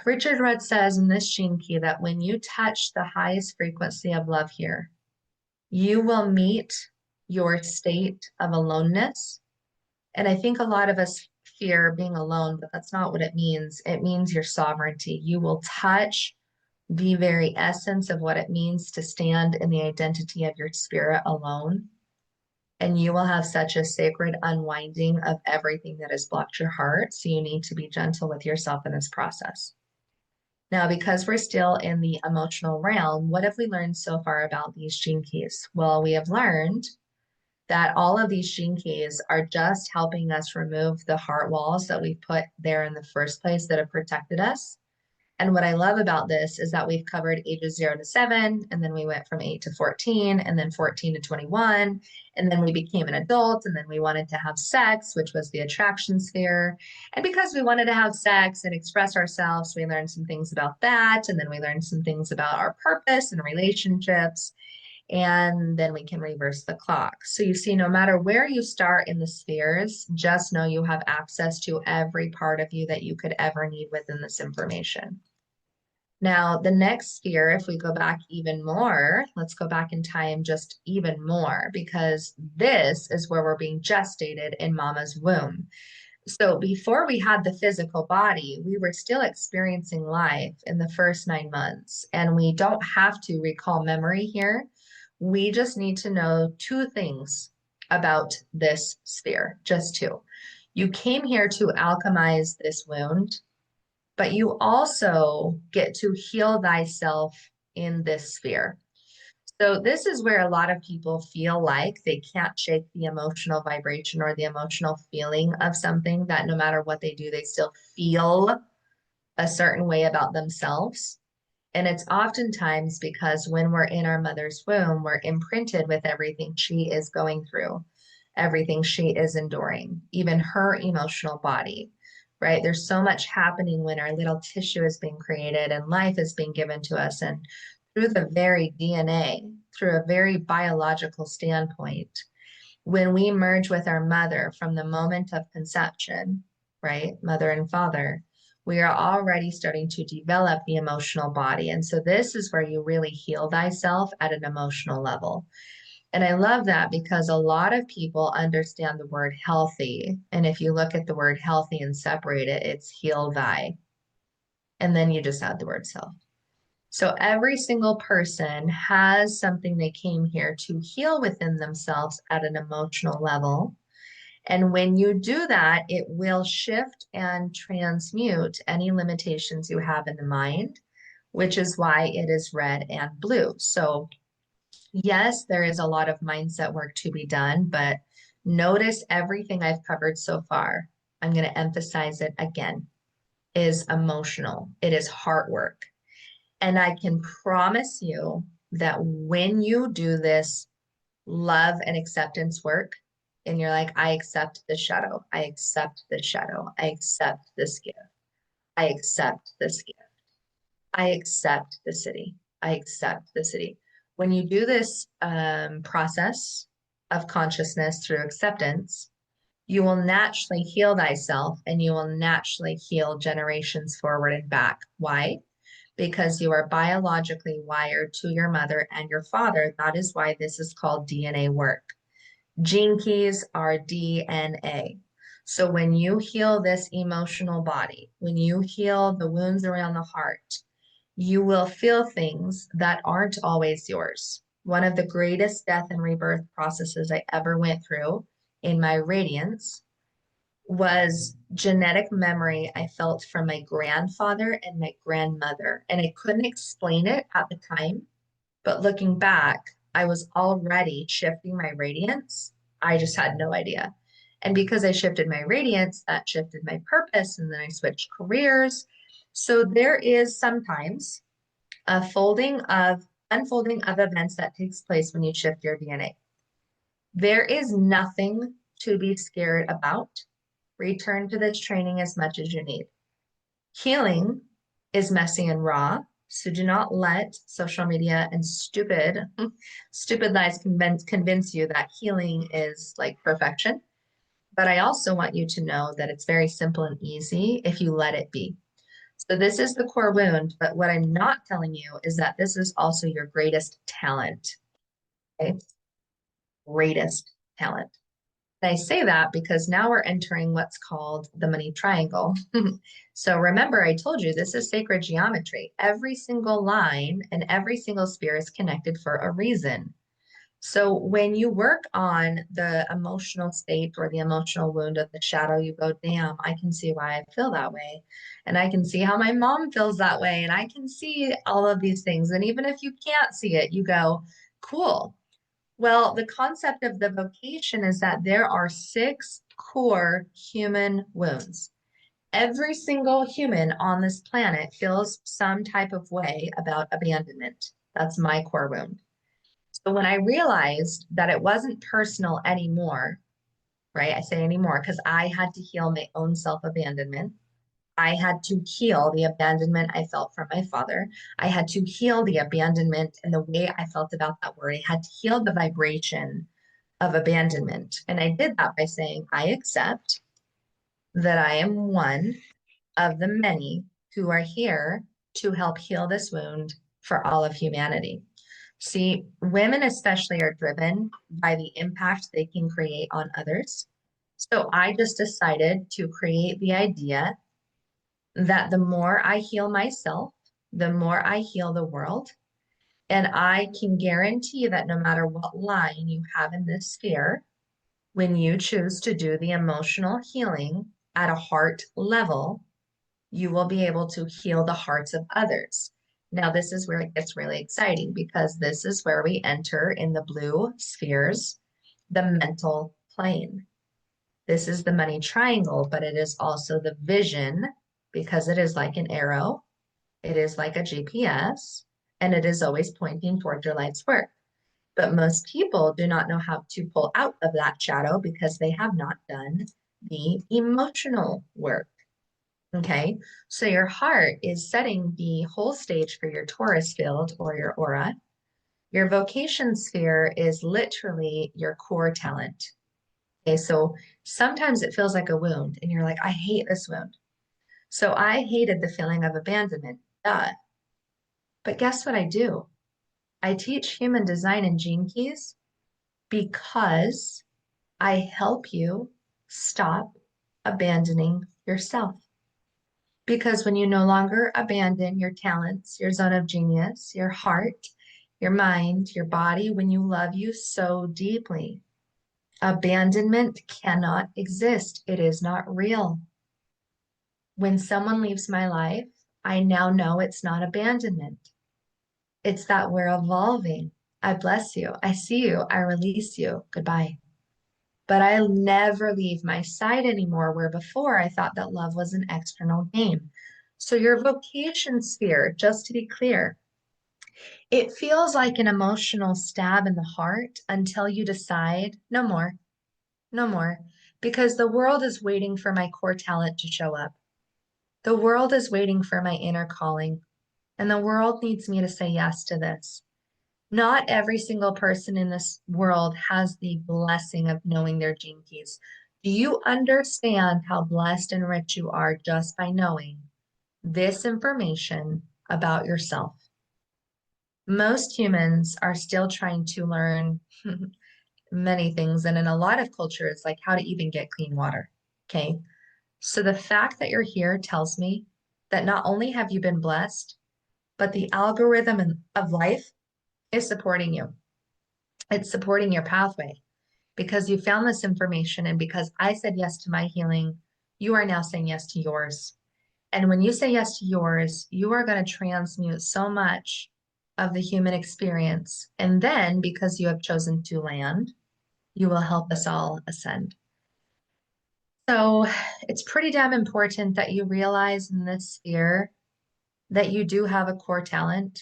Richard Rudd says in this gene key that when you touch the highest frequency of love here, you will meet your state of aloneness. And I think a lot of us fear being alone, but that's not what it means. It means your sovereignty. You will touch the very essence of what it means to stand in the identity of your spirit alone. And you will have such a sacred unwinding of everything that has blocked your heart. So you need to be gentle with yourself in this process. Now, because we're still in the emotional realm, what have we learned so far about these gene keys? Well, we have learned that all of these gene keys are just helping us remove the heart walls that we put there in the first place that have protected us. And what I love about this is that we've covered ages 0 to 7, and then we went from 8 to 14, and then 14 to 21, and then we became an adult, and then we wanted to have sex, which was the attraction sphere. And because we wanted to have sex and express ourselves, we learned some things about that, and then we learned some things about our purpose and relationships, and then we can reverse the clock. So you see, no matter where you start in the spheres, just know you have access to every part of you that you could ever need within this information. Now, the next sphere, if we go back even more, let's go back in time just even more, because this is where we're being gestated in mama's womb. So before we had the physical body, we were still experiencing life in the first 9 months. And we don't have to recall memory here. We just need to know two things about this sphere, just two. You came here to alchemize this wound, but you also get to heal thyself in this sphere. So this is where a lot of people feel like they can't shake the emotional vibration or the emotional feeling of something, that no matter what they do, they still feel a certain way about themselves. And it's oftentimes because when we're in our mother's womb, we're imprinted with everything she is going through, everything she is enduring, even her emotional body, right? There's so much happening when our little tissue is being created and life is being given to us. And through the very DNA, through a very biological standpoint, when we merge with our mother from the moment of conception, right? Mother and father, we are already starting to develop the emotional body. And so this is where you really heal thyself at an emotional level. And I love that because a lot of people understand the word healthy. And if you look at the word healthy and separate it, it's heal thy. And then you just add the word self. So every single person has something they came here to heal within themselves at an emotional level. And when you do that, it will shift and transmute any limitations you have in the mind, which is why it is red and blue. So yes, there is a lot of mindset work to be done, but notice everything I've covered so far. I'm going to emphasize it again, is emotional. It is heart work. And I can promise you that when you do this love and acceptance work, and you're like, I accept the shadow, I accept the shadow, I accept this gift, I accept this gift. I accept the city. I accept the city. When you do this process of consciousness through acceptance, you will naturally heal thyself and you will naturally heal generations forward and back. Why? Because you are biologically wired to your mother and your father. That is why this is called DNA work. Gene keys are DNA. So when you heal this emotional body, when you heal the wounds around the heart, you will feel things that aren't always yours. One of the greatest death and rebirth processes I ever went through in my radiance was genetic memory I felt from my grandfather and my grandmother. And I couldn't explain it at the time, but looking back, I was already shifting my radiance. I just had no idea. And because I shifted my radiance, that shifted my purpose, and then I switched careers. So there is sometimes a unfolding of events that takes place when you shift your DNA. There is nothing to be scared about. Return to this training as much as you need. Healing is messy and raw, so do not let social media and stupid lies convince you that healing is like perfection. But I also want you to know that it's very simple and easy if you let it be. So this is the core wound, but what I'm not telling you is that this is also your greatest talent. Okay? Greatest talent. And I say that because now we're entering what's called the money triangle. So remember, I told you this is sacred geometry. Every single line and every single sphere is connected for a reason. So when you work on the emotional state or the emotional wound of the shadow, you go, damn, I can see why I feel that way. And I can see how my mom feels that way. And I can see all of these things. And even if you can't see it, you go, cool. Well, the concept of the vocation is that there are 6 core human wounds. Every single human on this planet feels some type of way about abandonment. That's my core wound. So when I realized that it wasn't personal anymore, right? I say anymore because I had to heal my own self-abandonment. I had to heal the abandonment I felt from my father. I had to heal the abandonment and the way I felt about that word. I had to heal the vibration of abandonment. And I did that by saying, I accept that I am one of the many who are here to help heal this wound for all of humanity. See, women especially are driven by the impact they can create on others. So I just decided to create the idea that the more I heal myself, the more I heal the world. And I can guarantee that no matter what line you have in this sphere, when you choose to do the emotional healing at a heart level, you will be able to heal the hearts of others. Now, this is where it gets really exciting because this is where we enter in the blue spheres, the mental plane. This is the money triangle, but it is also the vision because it is like an arrow. It is like a GPS, and it is always pointing toward your life's work. But most people do not know how to pull out of that shadow because they have not done the emotional work. Okay, so your heart is setting the whole stage for your Taurus field or your aura. Your vocation sphere is literally your core talent. Okay, so sometimes it feels like a wound and you're like, I hate this wound. So I hated the feeling of abandonment. Duh. But guess what I do? I teach human design and gene keys because I help you stop abandoning yourself. Because when you no longer abandon your talents, your zone of genius, your heart, your mind, your body, when you love you so deeply, abandonment cannot exist. It is not real. When someone leaves my life, I now know it's not abandonment. It's that we're evolving. I bless you. I see you. I release you. Goodbye. But I'll never leave my side anymore, where before I thought that love was an external game. So your vocation sphere, just to be clear, it feels like an emotional stab in the heart until you decide no more, no more, because the world is waiting for my core talent to show up. The world is waiting for my inner calling, and the world needs me to say yes to this. Not every single person in this world has the blessing of knowing their gene keys. Do you understand how blessed and rich you are just by knowing this information about yourself? Most humans are still trying to learn many things, and in a lot of cultures, like how to even get clean water. Okay. So the fact that you're here tells me that not only have you been blessed, but the of life is supporting you. It's supporting your pathway because you found this information. And because I said yes to my healing, you are now saying yes to yours. And when you say yes to yours, you are going to transmute so much of the human experience. And then because you have chosen to land, you will help us all ascend. So it's pretty damn important that you realize in this sphere that you do have a core talent.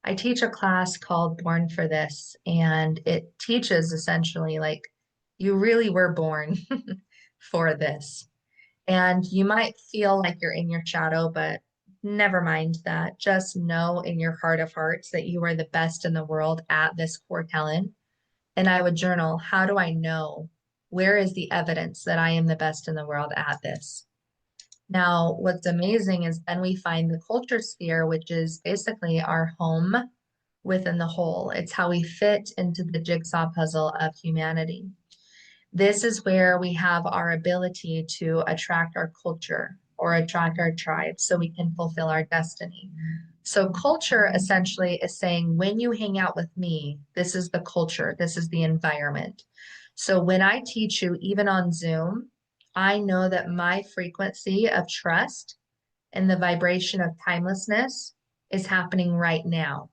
I teach a class called Born for This, and it teaches essentially like you really were born for this. And you might feel like you're in your shadow, but never mind that. Just know in your heart of hearts that you are the best in the world at this core talent. And I would journal, how do I know? Where is the evidence that I am the best in the world at this? Now, what's amazing is then we find the culture sphere, which is basically our home within the whole. It's how we fit into the jigsaw puzzle of humanity. This is where we have our ability to attract our culture or attract our tribe so we can fulfill our destiny. So, culture essentially is saying, when you hang out with me, this is the culture, this is the environment. So, when I teach you, even on Zoom, I know that my frequency of trust and the vibration of timelessness is happening right now.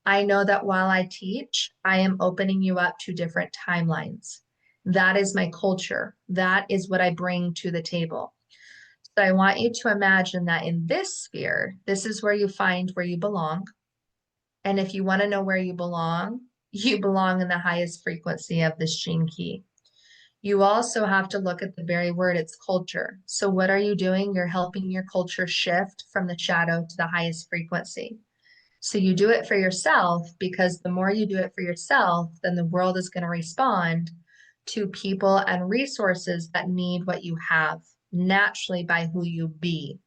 I know that while I teach, I am opening you up to different timelines. That is my culture. That is what I bring to the table. So I want you to imagine that in this sphere, this is where you find where you belong. And if you want to know where you belong in the highest frequency of this gene key. You also have to look at the very word, it's culture. So what are you doing? You're helping your culture shift from the shadow to the highest frequency. So you do it for yourself because the more you do it for yourself, then the world is going to respond to people and resources that need what you have naturally by who you be.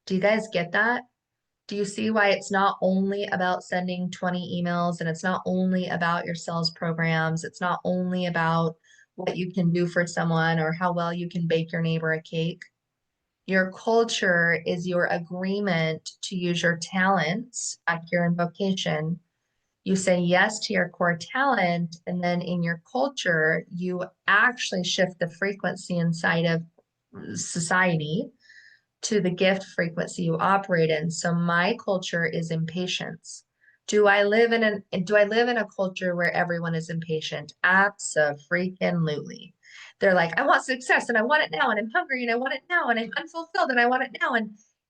Do you guys get that? Do you see why it's not only about sending 20 emails and it's not only about your sales programs? It's not only about what you can do for someone or how well you can bake your neighbor a cake. Your culture is your agreement to use your talents at your invocation. You say yes to your core talent, and then in your culture, you actually shift the frequency inside of society to the gift frequency you operate in. So my culture is impatience. Do I live in a culture where everyone is impatient? Abso-freaking-lutely. They're like, I want success and I want it now, and I'm hungry and I want it now, and I'm unfulfilled and I want it now.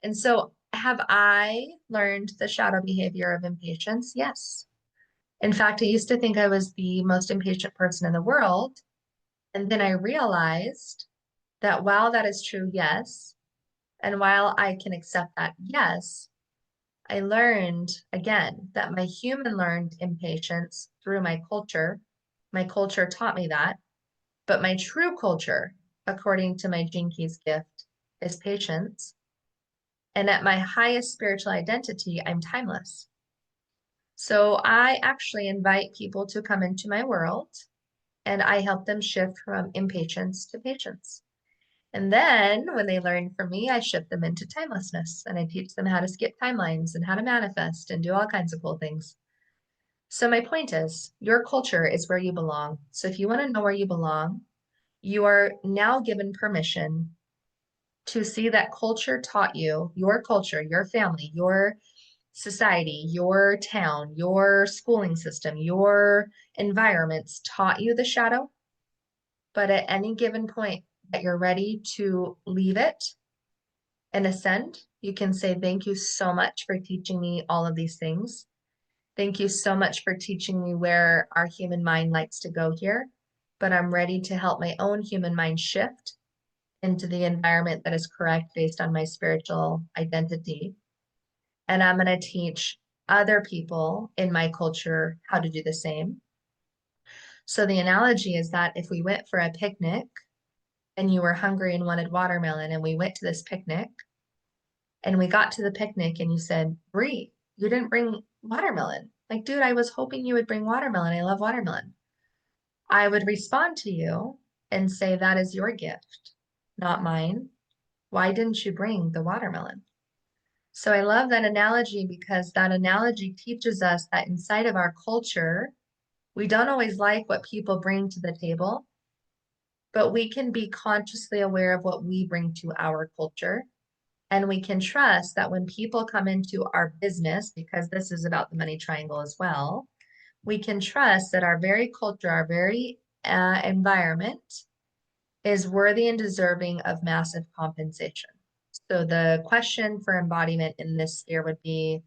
And so have I learned the shadow behavior of impatience? Yes. In fact, I used to think I was the most impatient person in the world. And then I realized that while that is true, yes, and while I can accept that, yes, I learned again that my human learned impatience through my culture. My culture taught me that, but my true culture, according to my Gene Keys gift, is patience. And at my highest spiritual identity, I'm timeless. So I actually invite people to come into my world and I help them shift from impatience to patience. And then when they learn from me, I shift them into timelessness and I teach them how to skip timelines and how to manifest and do all kinds of cool things. So my point is, your culture is where you belong. So if you want to know where you belong, you are now given permission to see that culture taught you, your culture, your family, your society, your town, your schooling system, your environments taught you the shadow. But at any given point that you're ready to leave it and ascend, you can say, thank you so much for teaching me all of these things. Thank you so much for teaching me where our human mind likes to go here, but I'm ready to help my own human mind shift into the environment that is correct based on my spiritual identity. And I'm going to teach other people in my culture how to do the same. So the analogy is that if we went for a picnic and you were hungry and wanted watermelon, and we went to this picnic and we got to the picnic and you said, Bree, you didn't bring watermelon. Like, dude, I was hoping you would bring watermelon. I love watermelon. I would respond to you and say, that is your gift, not mine. Why didn't you bring the watermelon? So I love that analogy because that analogy teaches us that inside of our culture, we don't always like what people bring to the table, but we can be consciously aware of what we bring to our culture. And we can trust that when people come into our business, because this is about the money triangle as well, we can trust that our very culture, our very environment is worthy and deserving of massive compensation. So the question for embodiment in this sphere would be,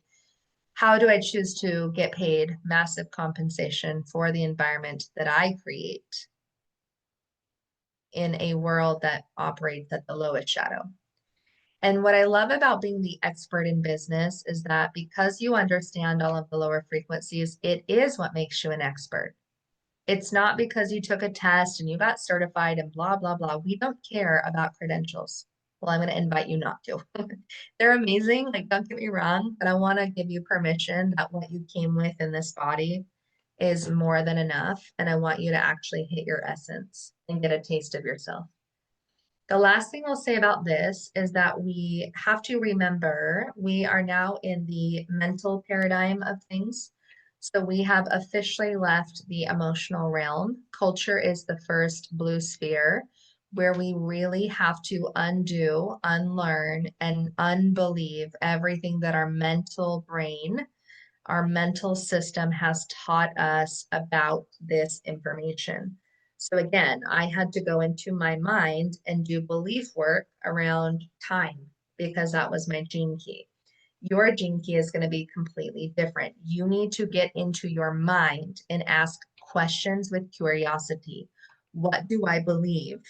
how do I choose to get paid massive compensation for the environment that I create in a world that operates at the lowest shadow? And what I love about being the expert in business is that because you understand all of the lower frequencies, it is what makes you an expert. It's not because you took a test and you got certified and blah, blah, blah. We don't care about credentials. Well, I'm going to invite you not to. They're amazing. Like, don't get me wrong, but I want to give you permission that what you came with in this body is more than enough. And I want you to actually hit your essence and get a taste of yourself. The last thing I'll say about this is that we have to remember we are now in the mental paradigm of things. So we have officially left the emotional realm. Culture is the first blue sphere where we really have to undo, unlearn, and unbelieve everything that our mental brain, our mental system has taught us about this information. So again, I had to go into my mind and do belief work around time because that was my gene key. Your gene key is going to be completely different. You need to get into your mind and ask questions with curiosity. What do I believe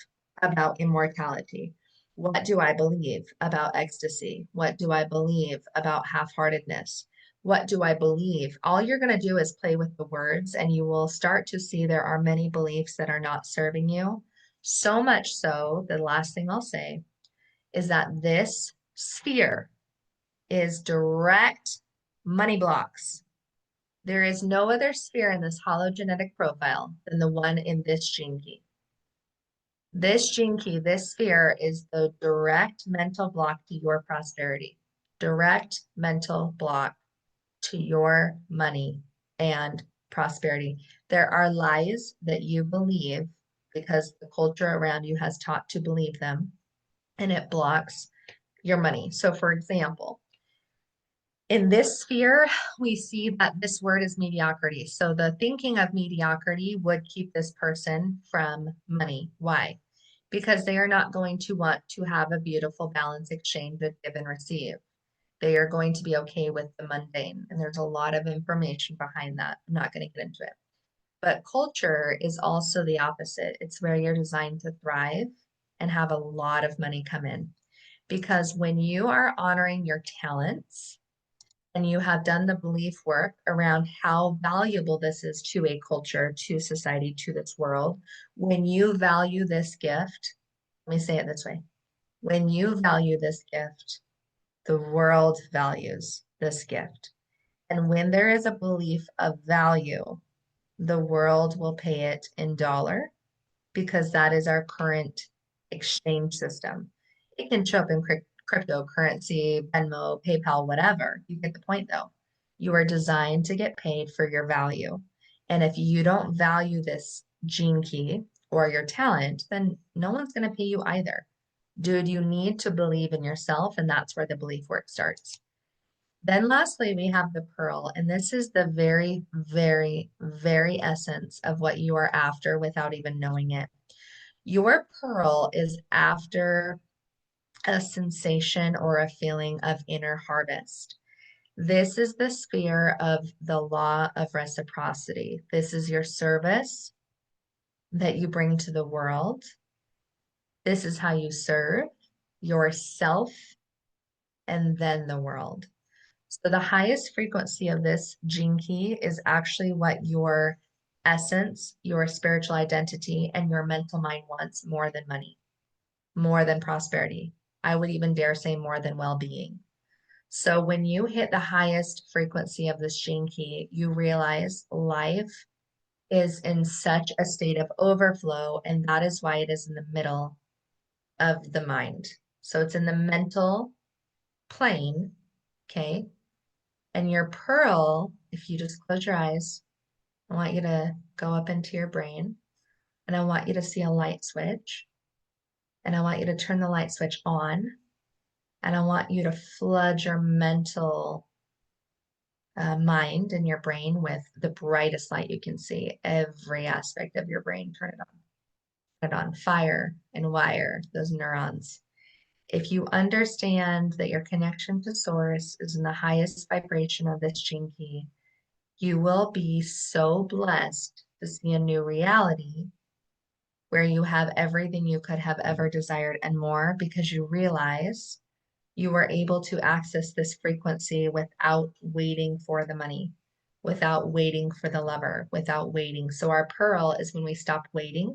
about immortality? What do I believe about ecstasy? What do I believe about half-heartedness? What do I believe? All you're going to do is play with the words, and you will start to see there are many beliefs that are not serving you. So much so, the last thing I'll say is that this sphere is direct money blocks. There is no other sphere in this hologenetic profile than the one in this gene key. This gene key, this sphere is the direct mental block to your prosperity, direct mental block to your money and prosperity. There are lies that you believe because the culture around you has taught to believe them, and it blocks your money. So, for example, in this sphere, we see that this word is mediocrity. So the thinking of mediocrity would keep this person from money. Why? Because they are not going to want to have a beautiful balance exchange of give and receive. They are going to be okay with the mundane. And there's a lot of information behind that. I'm not going to get into it. But culture is also the opposite. It's where you're designed to thrive and have a lot of money come in. Because when you are honoring your talents, and you have done the belief work around how valuable this is to a culture, to society, to this world, when you value this gift, let me say it this way. When you value this gift, the world values this gift. And when there is a belief of value, the world will pay it in dollar because that is our current exchange system. It can show up in cryptocurrency, Venmo, PayPal, whatever. You get the point though. You are designed to get paid for your value. And if you don't value this gene key or your talent, then no one's going to pay you either. Dude, you need to believe in yourself, and that's where the belief work starts. Then lastly, we have the pearl, and this is the very, very, very essence of what you are after without even knowing it. Your pearl is after a sensation or a feeling of inner harvest. This is the sphere of the law of reciprocity. This is your service that you bring to the world. This is how you serve yourself and then the world. So the highest frequency of this gene key is actually what your essence, your spiritual identity, and your mental mind wants more than money, more than prosperity. I would even dare say more than well-being. So when you hit the highest frequency of this gene key, you realize life is in such a state of overflow, and that is why it is in the middle of the mind. So it's in the mental plane, okay? And your pearl, if you just close your eyes, I want you to go up into your brain and I want you to see a light switch. And I want you to turn the light switch on. And I want you to flood your mental mind and your brain with the brightest light you can see. Every aspect of your brain, turn it on. Turn it on. Fire and wire those neurons. If you understand that your connection to source is in the highest vibration of this gene key, you will be so blessed to see a new reality where you have everything you could have ever desired and more because you realize you were able to access this frequency without waiting for the money, without waiting for the lover, without waiting. So our pearl is when we stop waiting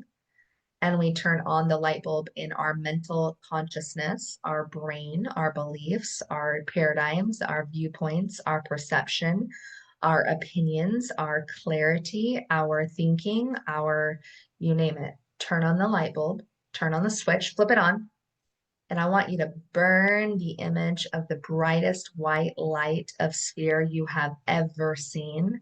and we turn on the light bulb in our mental consciousness, our brain, our beliefs, our paradigms, our viewpoints, our perception, our opinions, our clarity, our thinking, our you name it. Turn on the light bulb, turn on the switch, flip it on, and I want you to burn the image of the brightest white light of sphere you have ever seen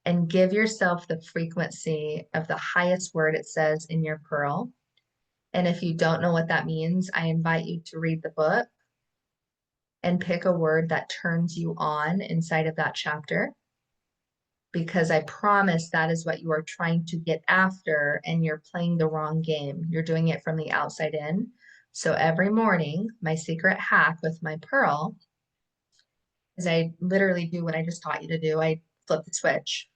and give yourself the frequency of the highest word it says in your pearl. And if you don't know what that means, I invite you to read the book and pick a word that turns you on inside of that chapter, because I promise that is what you are trying to get after, and you're playing the wrong game. You're doing it from the outside in. So every morning, my secret hack with my pearl is I literally do what I just taught you to do. I flip the switch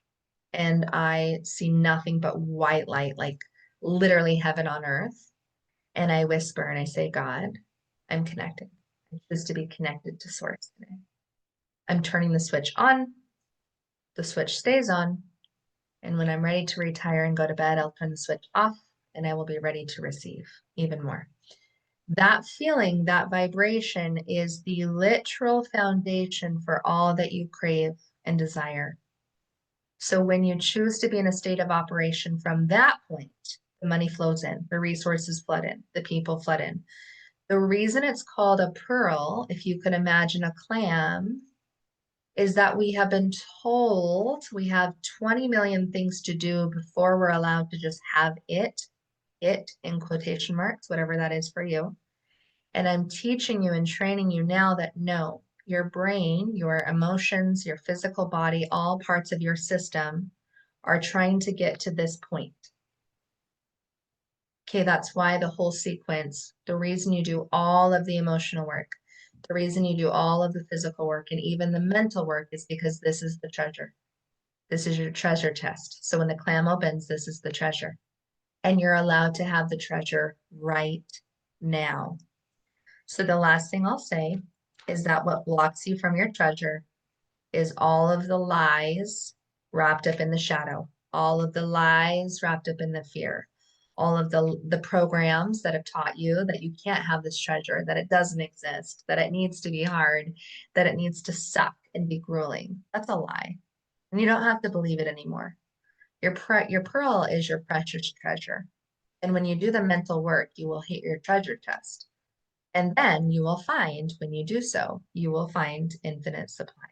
and I see nothing but white light, like literally heaven on earth. And I whisper and I say, God, I'm connected. I choose to be connected to source today. I'm turning the switch on. The switch stays on. And when I'm ready to retire and go to bed, I'll turn the switch off and I will be ready to receive even more. That feeling, that vibration is the literal foundation for all that you crave and desire. So when you choose to be in a state of operation from that point, the money flows in, the resources flood in, the people flood in. The reason it's called a pearl, if you could imagine a clam, is that we have been told we have 20 million things to do before we're allowed to just have it in quotation marks, whatever that is for you. And I'm teaching you and training you now that no, your brain, your emotions, your physical body, all parts of your system are trying to get to this point. Okay, that's why the whole sequence, the reason you do all of the emotional work, the reason you do all of the physical work and even the mental work is because this is the treasure. This is your treasure chest. So when the clam opens, this is the treasure. And you're allowed to have the treasure right now. So the last thing I'll say is that what blocks you from your treasure is all of the lies wrapped up in the shadow, all of the lies wrapped up in the fear, all of the programs that have taught you that you can't have this treasure, that it doesn't exist, that it needs to be hard, that it needs to suck and be grueling. That's a lie. And you don't have to believe it anymore. Your pearl is your precious treasure. And when you do the mental work, you will hit your treasure chest. And then you will find, when you do so, you will find infinite supply.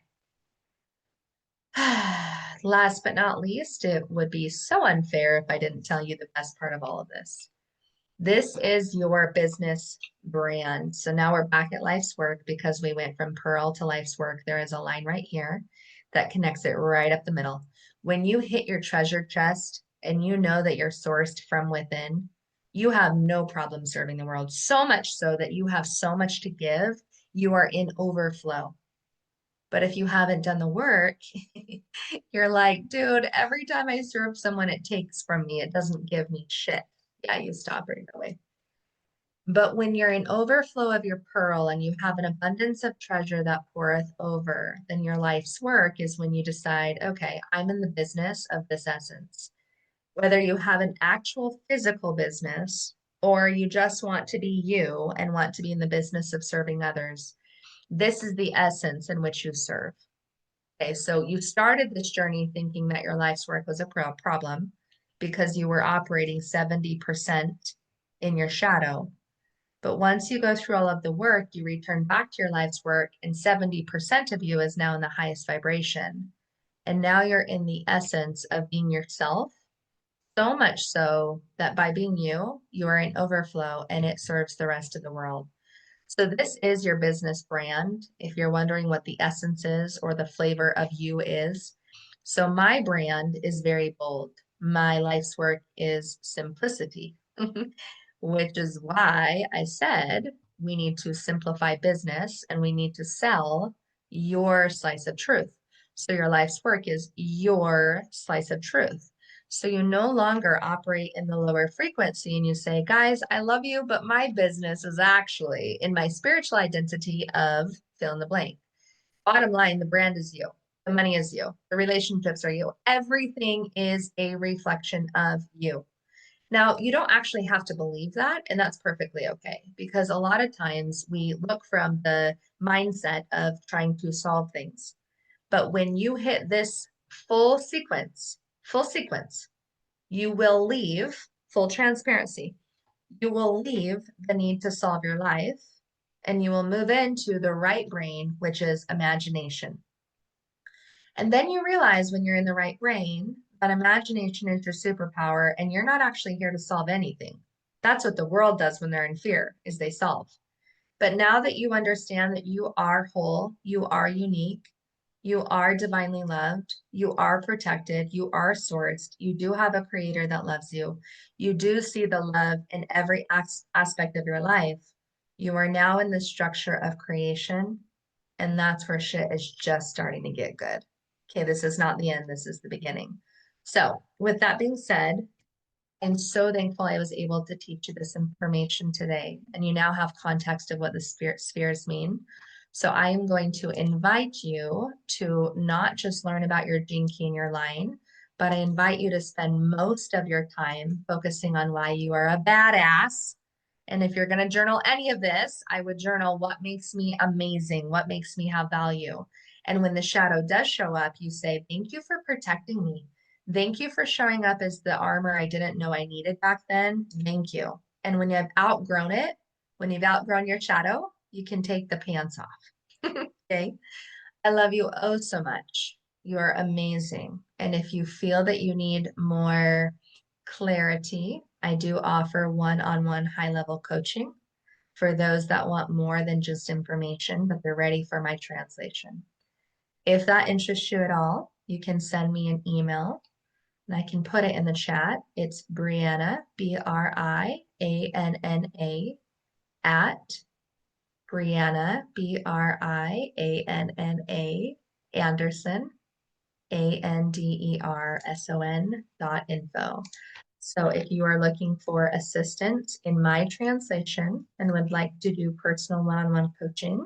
Last but not least, it would be so unfair if I didn't tell you the best part of all of this. This is your business brand. So now we're back at life's work because we went from pearl to life's work. There is a line right here that connects it right up the middle. When you hit your treasure chest and you know that you're sourced from within, you have no problem serving the world. So much so that you have so much to give, you are in overflow. But if you haven't done the work, you're like, dude, every time I serve someone, it takes from me. It doesn't give me shit. Yeah, you stop right away. But when you're in overflow of your pearl and you have an abundance of treasure that poureth over, then your life's work is when you decide, okay, I'm in the business of this essence. Whether you have an actual physical business or you just want to be you and want to be in the business of serving others, this is the essence in which you serve. Okay, so you started this journey thinking that your life's work was a problem because you were operating 70% in your shadow. But once you go through all of the work, you return back to your life's work, and 70% of you is now in the highest vibration. And now you're in the essence of being yourself, so much so that by being you, you are in overflow and it serves the rest of the world. So this is your business brand. If you're wondering what the essence is or the flavor of you is. So my brand is very bold. My life's work is simplicity, which is why I said we need to simplify business and we need to sell your slice of truth. So your life's work is your slice of truth. So you no longer operate in the lower frequency and you say, guys, I love you, but my business is actually in my spiritual identity of fill in the blank. Bottom line, the brand is you. The money is you. The relationships are you. Everything is a reflection of you. Now, you don't actually have to believe that, and that's perfectly okay, because a lot of times we look from the mindset of trying to solve things. But when you hit this full sequence, you will leave full transparency. You will leave the need to solve your life and you will move into the right brain, which is imagination. And then you realize when you're in the right brain that imagination is your superpower and you're not actually here to solve anything. That's what the world does when they're in fear, is they solve. But now that you understand that you are whole, you are unique, you are divinely loved, you are protected, you are sourced, you do have a creator that loves you, you do see the love in every aspect of your life, you are now in the structure of creation, and that's where shit is just starting to get good. Okay, this is not the end, this is the beginning. So, with that being said, I'm so thankful I was able to teach you this information today, and you now have context of what the spirit spheres mean. So I am going to invite you to not just learn about your gene key and your line, but I invite you to spend most of your time focusing on why you are a badass. And if you're going to journal any of this, I would journal what makes me amazing, what makes me have value. And when the shadow does show up, you say, thank you for protecting me. Thank you for showing up as the armor I didn't know I needed back then. Thank you. And when you've outgrown it, when you've outgrown your shadow, you can take the pants off. Okay. I love you oh so much. You are amazing. And if you feel that you need more clarity, I do offer one-on-one high-level coaching for those that want more than just information, but they're ready for my translation. If that interests you at all, you can send me an email and I can put it in the chat. It's Brianna, Brianna, at Brianna, Brianna, Anderson, Anderson.info. So if you are looking for assistance in my translation and would like to do personal one-on-one coaching,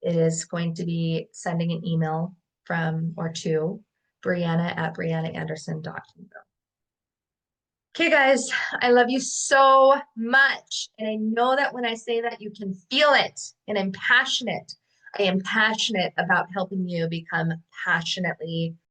it is going to be sending an email from or to Brianna at briannaanderson.info. Okay, guys, I love you so much. And I know that when I say that, you can feel it. And I'm passionate. I am passionate about helping you become passionately